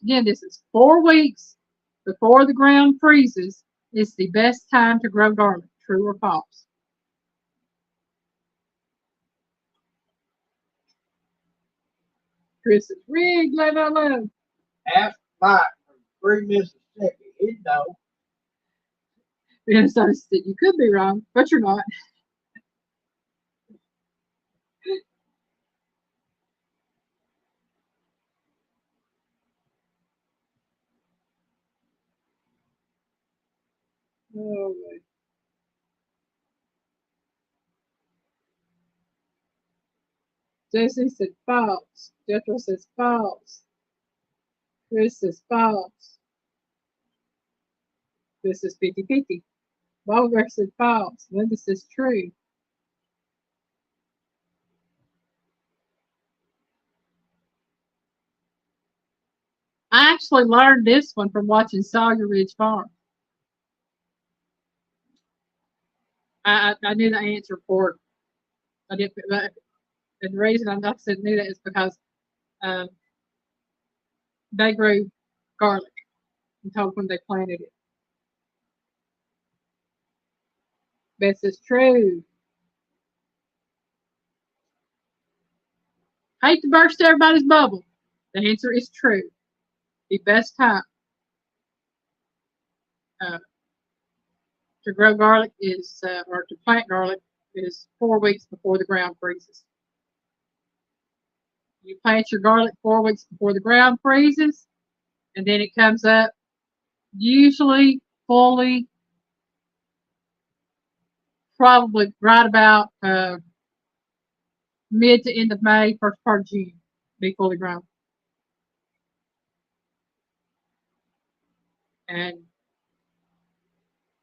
Again, this is 4 weeks before the ground freezes is the best time to grow garlic. True or false? Chris is rigged, love. Ask Mike from Free Mississippi. He'd know. And so you could be wrong, but you're not. Oh, boy. Jesse said false. Jethro says false. Chris says false. This is 50-50. Ballberg said false. Linda says true. I actually learned this one from watching Sawyer Ridge Farm. I knew the answer for it. I did, and the reason I said knew that is because um, they grew garlic until when they planted it. Beth says true. Hate to burst everybody's bubble. The answer is true. The best time uh, to grow garlic is, or to plant garlic, is 4 weeks before the ground freezes. You plant your garlic 4 weeks before the ground freezes, and then it comes up usually fully, probably right about mid to end of May, first part of June, be fully grown. And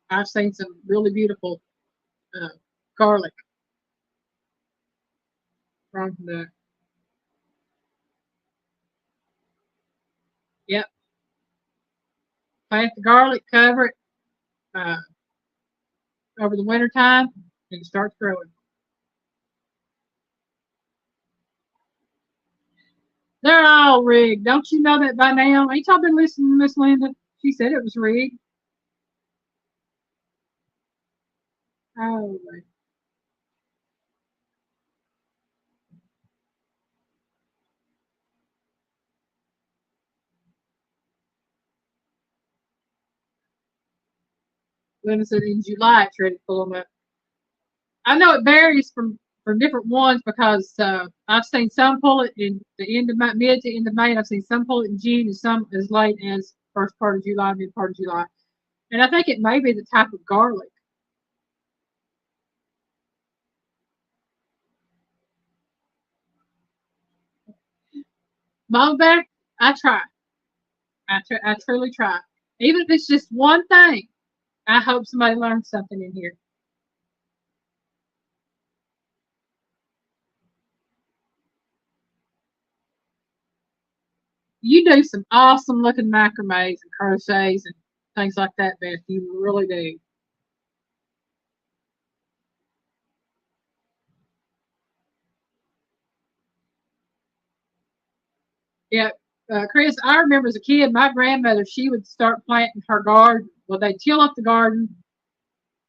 I've seen some really beautiful garlic from the, yep, plant the garlic, cover it over the winter time, and it starts growing. They're all rigged. Don't you know that by now? Ain't y'all been listening to Miss Linda? She said it was rigged. Oh, Linda said in July it's ready to pull them up. I know it varies from different ones because I've seen some pull it in the end of May, mid to end of May, and I've seen some pull it in June, and some as late as first part of July, mid part of July. And I think it may be the type of garlic. Mom back, I try. I truly try. Even if it's just one thing, I hope somebody learns something in here. You do some awesome looking macrames and crochets and things like that, Beth. You really do. Yeah, Chris, I remember as a kid, my grandmother, she would start planting her garden. Well, they'd till up the garden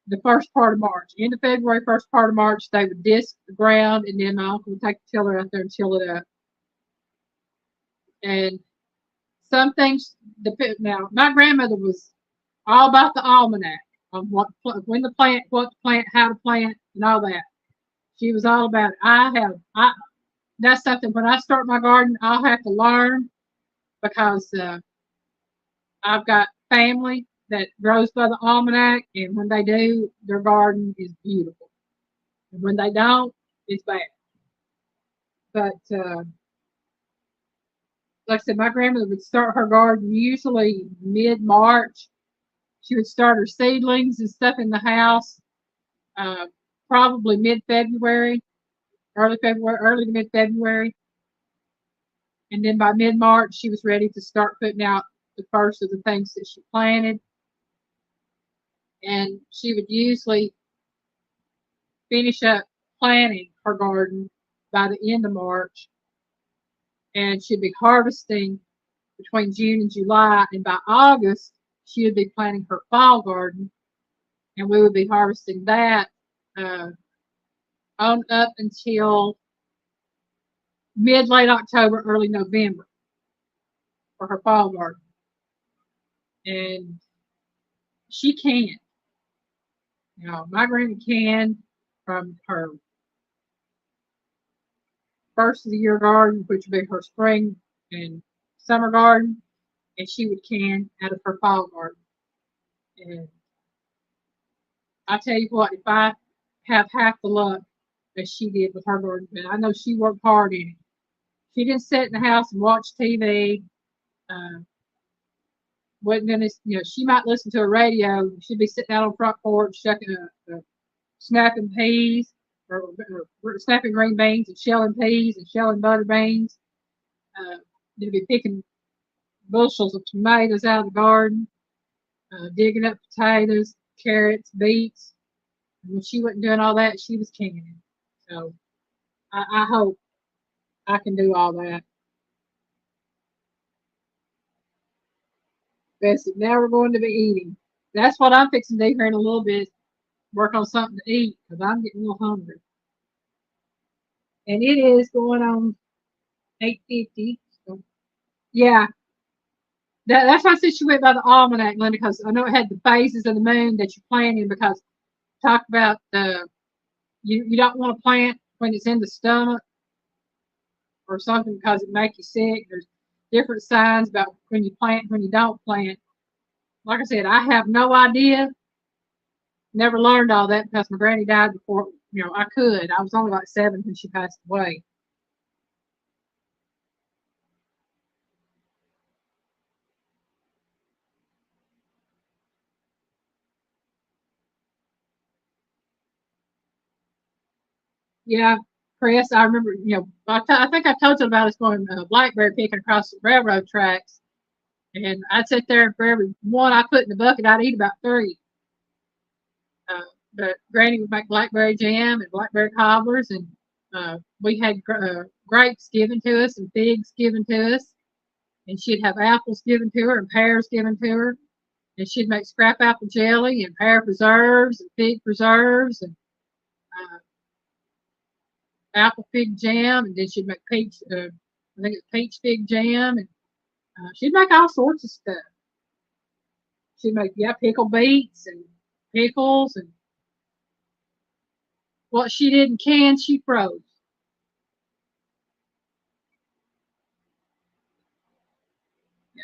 the first part of March. End of February, first part of March, they would disc the ground, and then my uncle would take the tiller out there and till it up. And some things, now, my grandmother was all about the almanac on when to plant, what to plant, how to plant, and all that. She was all about it. That's something when I start my garden, I'll have to learn because I've got family that grows by the almanac, and when they do, their garden is beautiful. And when they don't, it's bad. But like I said, my grandmother would start her garden usually mid March. She would start her seedlings and stuff in the house uh, probably mid February, early to mid February. And then by mid March, she was ready to start putting out the first of the things that she planted. And she would usually finish up planting her garden by the end of March. And she'd be harvesting between June and July. And by August, she would be planting her fall garden. And we would be harvesting that uh, on up until mid late October, early November for her fall garden. And she can. You know, my granny can from her first of the year garden, which would be her spring and summer garden, and she would can out of her fall garden. And I tell you what, if I have half the luck that she did with her garden, I know she worked hard in it. She didn't sit in the house and watch TV. Uh, wasn't gonna, she might listen to a radio. She'd be sitting out on the front porch, snapping peas or snapping green beans and shelling peas and shelling butter beans. They'd be picking bushels of tomatoes out of the garden, digging up potatoes, carrots, beets. And when she wasn't doing all that, she was canning. So I hope I can do all that. Bessie, now we're going to be eating. That's what I'm fixing to do here in a little bit. Work on something to eat because I'm getting a little hungry. And it is going on 8:50. So, yeah, that's why I said she went by the almanac, Linda, because I know it had the phases of the moon that you're planting. Because talk about you don't want to plant when it's in the stomach or something because it makes you sick. There's different signs about when you plant and when you don't plant. Like I said, I have no idea. Never learned all that because my granny died before I could. I was only like 7 when she passed away. Yeah, Chris, I remember. I think I told you about us going blackberry picking across the railroad tracks, and I'd sit there and for every one I put in the bucket, I'd eat about 3. Uh, but Granny would make blackberry jam and blackberry cobblers, and we had grapes given to us and figs given to us, and she'd have apples given to her and pears given to her, and she'd make scrap apple jelly and pear preserves and fig preserves and uh, apple fig jam, and then she'd make peach. I think it's peach fig jam, and she'd make all sorts of stuff. She'd make pickled beets and pickles, and what she didn't can, she froze. Yeah.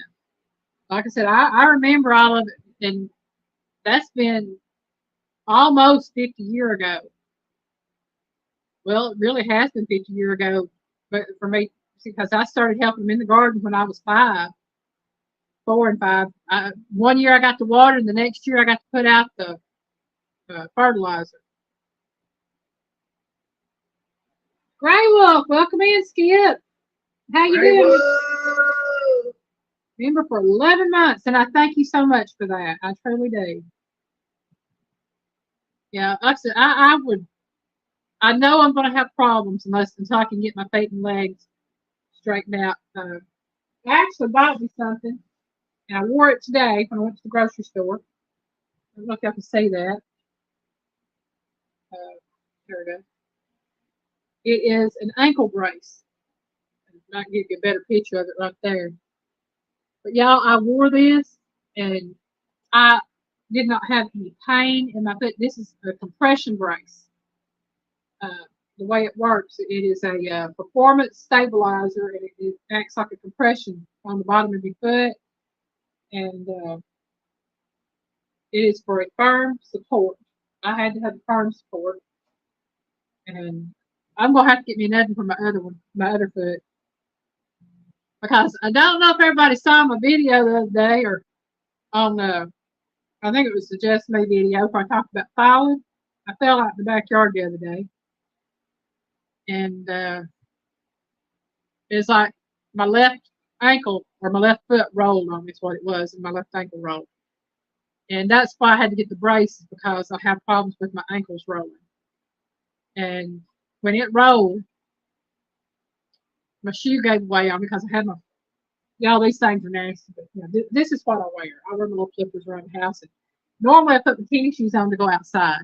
Like I said, I remember all of it, and that's been almost 50 years ago. Well, it really has been 50 years ago, but for me, because I started helping them in the garden when I was 5, 4 and 5. One year I got to water, and the next year I got to put out the fertilizer. Gray Wolf, welcome in, Skip. How you Hey, doing? whoa! Member for 11 months, and I thank you so much for that. I truly do. Yeah, like I said, I would. I know I'm going to have problems until I can get my feet and legs straightened out. I actually bought me something, and I wore it today when I went to the grocery store. I don't know if y'all can see that. Uh, there it is. It is an ankle brace. I can give you a better picture of it right there. But y'all, I wore this, and I did not have any pain in my foot. This is a compression brace. The way it works, it is a performance stabilizer, and it acts like a compression on the bottom of your foot, and it is for a firm support. I had to have a firm support, and I'm gonna have to get me another for my other one, my other foot, because I don't know if everybody saw my video the other day or on I think it was the Just Me video where I talked about falling. I fell out in the backyard the other day, and it's like my left ankle or my left foot rolled on me, is what it was, and my left ankle rolled. And that's why I had to get the braces, because I have problems with my ankles rolling. And when it rolled, my shoe gave way on me because I had my, y'all, these things are nasty, but this is what I wear. I wear my little flippers around the house. And normally I put my tennis shoes on to go outside,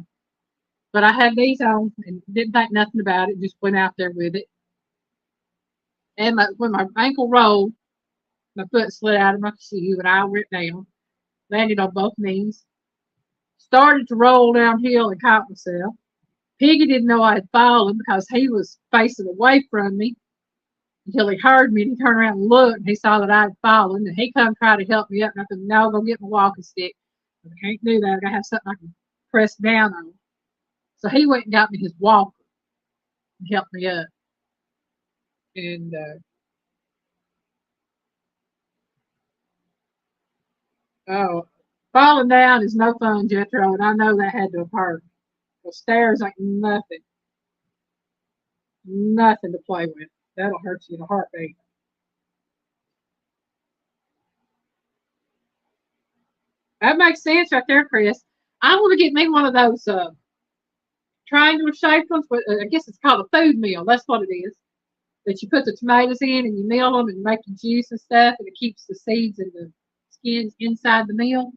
but I had these on and didn't think nothing about it, just went out there with it. And when my ankle rolled, my foot slid out of my shoe and I went down, landed on both knees, started to roll downhill and caught myself. Piggy didn't know I had fallen because he was facing away from me until he heard me, and he turned around and looked, and he saw that I had fallen, and he come try to help me up, and I said, no, go get my walking stick. I can't do that. I gotta have something I can press down on. So he went and got me his walker and helped me up. And oh, falling down is no fun, Jethro, and I know that had to have hurt. The stairs ain't nothing to play with. That'll hurt you in a heartbeat. That makes sense right there, Chris. I want to get me one of those triangular shaped ones, but I guess it's called a food meal. That's what it is. That you put the tomatoes in and you mill them and make the juice and stuff, and it keeps the seeds and the skins inside the meal.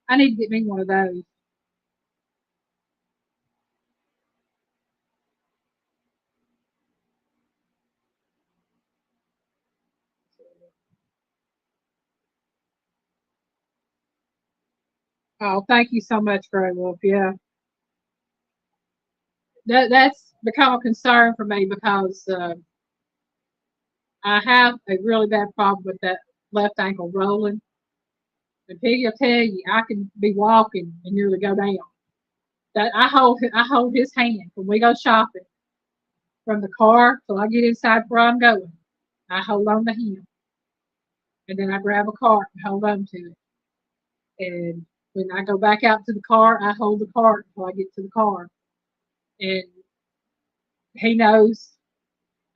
I need to get me one of those. Oh, thank you so much, Grey Wolf. Yeah, that's become a concern for me because I have a really bad problem with that left ankle rolling. And Piggy will tell you, I can be walking and nearly go down. That I hold his hand when we go shopping from the car till I get inside where I'm going. I hold on to him, and then I grab a cart and hold on to it. And when I go back out to the car, I hold the cart until I get to the car. And he knows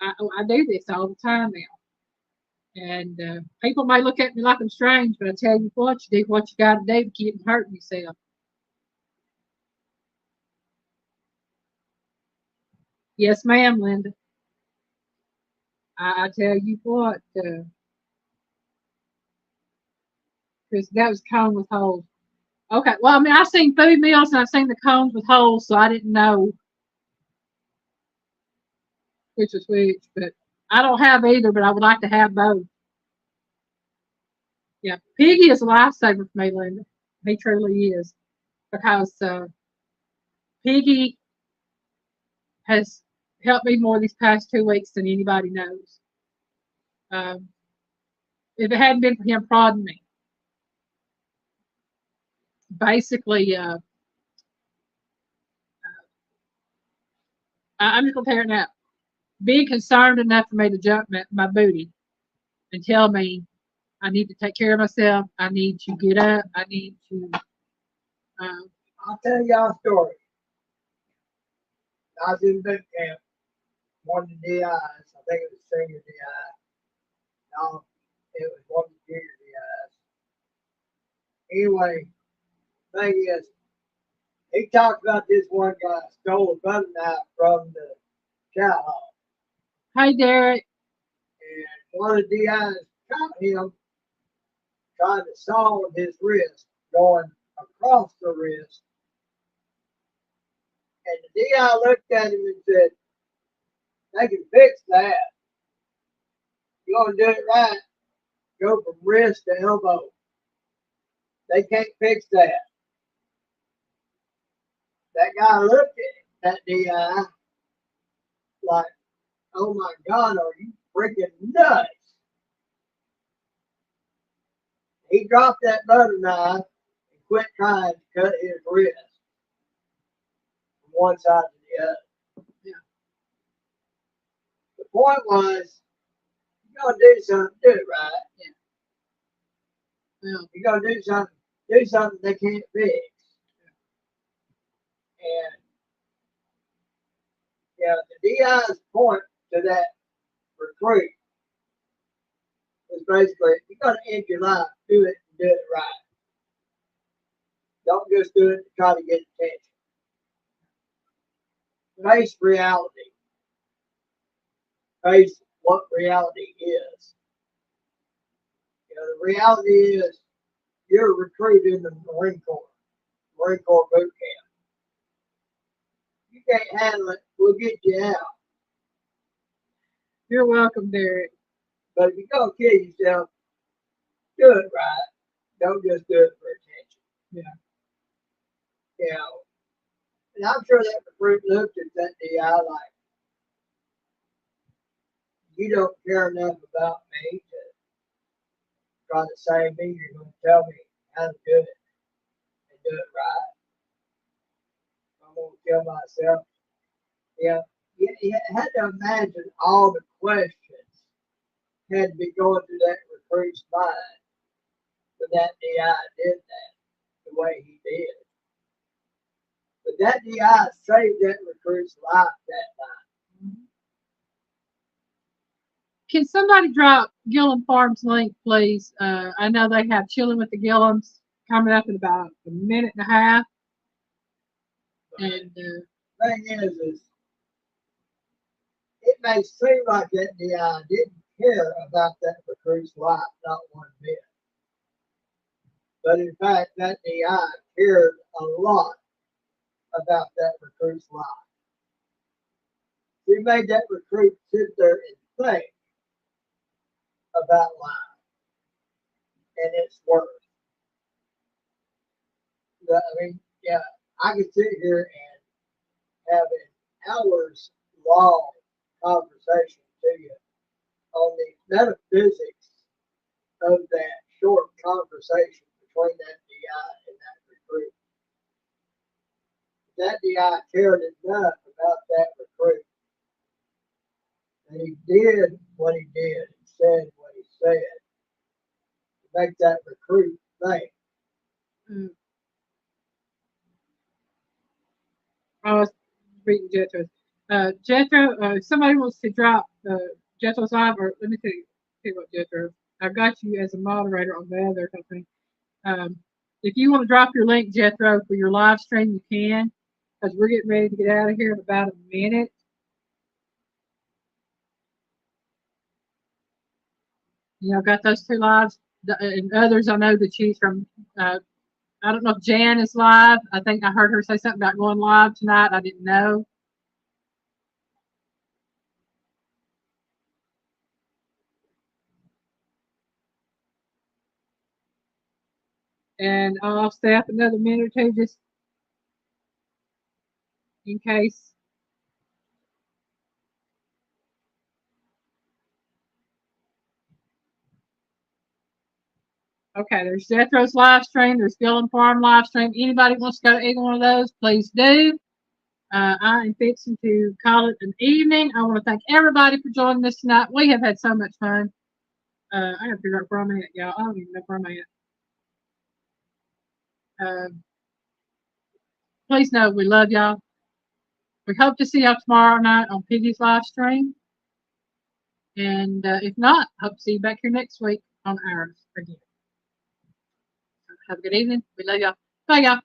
I do this all the time now. And people may look at me like I'm strange, but I tell you what, you do what you got to do to keep from hurting yourself. Yes, ma'am, Linda. I tell you what, because that was cone with holes. Okay, well, I mean, I've seen food meals and I've seen the cones with holes, so I didn't know which was which. But I don't have either, but I would like to have both. Yeah, Piggy is a lifesaver for me, Linda. He truly is. because Piggy has helped me more these past 2 weeks than anybody knows. Um, if it hadn't been for him prodding me, basically, I'm just gonna tear it out. Being concerned enough for me to jump my booty and tell me I need to take care of myself. I need to get up. I need to. Uh, I'll tell y'all a story. I was in boot camp, one of the DIs. I think it was senior DI. No, it was one of the junior DIs. Anyway, thing is, he talked about this one guy stole a butter knife from the chow hall. hey, Derek. And one of the DIs caught him trying to saw his wrist, going across the wrist. And the DI looked at him and said, they can fix that. You're going to do it right. Go from wrist to elbow. They can't fix that. That guy looked at that DI like, oh my God, are you freaking nuts? He dropped that butter knife and quit trying to cut his wrist from one side to the other. Yeah. The point was, you're going to do something, do it right. Yeah. You're going to do something they can't fix. And the DI's point to that recruit was basically, if you're going to end your life, do it and do it right. Don't just do it to try to get attention. Face reality. Face what reality is. The reality is you're a recruit in the Marine Corps boot camp. You can't handle it, we'll get you out. You're welcome, Derek. But if you're going to kill yourself, do it right. Don't just do it for attention. Yeah. And I'm sure that recruit looked at that DI like, you don't care enough about me to try to save me. You're going to tell me how to do it and do it right. I'm going to kill myself. You had to imagine all the questions had to be going through that recruit's mind when that DI did that the way he did. But that DI saved that recruit's life that night. Can somebody drop Gillum Farms link, please? I know they have Chilling with the Gillums coming up in about a minute and a half. And the thing is it may seem like that DI didn't care about that recruit's life, not one bit. But in fact, that DI cared a lot about that recruit's life. We made that recruit sit there and think about life and its worth. I could sit here and have an hours long conversation to you on the metaphysics of that short conversation between that DI and that recruit. That DI cared enough about that recruit that he did what he did and said what he said to make that recruit think. I was reading Jethro. Jethro, if somebody wants to drop Jethro's live, or let me see what Jethro. I've got you as a moderator on the other company. If you want to drop your link, Jethro, for your live stream, you can, because we're getting ready to get out of here in about a minute. I've got those two lives, and others I know that she's from. I don't know if Jan is live. I think I heard her say something about going live tonight. I didn't know. And I'll stay up another minute or two. Just in case. Okay, there's Jethro's live stream. There's Gillen Farm live stream. Anybody wants to go to either one of those, please do. I am fixing to call it an evening. I want to thank everybody for joining us tonight. We have had so much fun. I got to figure out where I'm at, y'all. I don't even know where I'm at. Please know we love y'all. We hope to see y'all tomorrow night on Piggy's live stream. And if not, hope to see you back here next week on ours again. Have a good evening. We love y'all. Bye, y'all.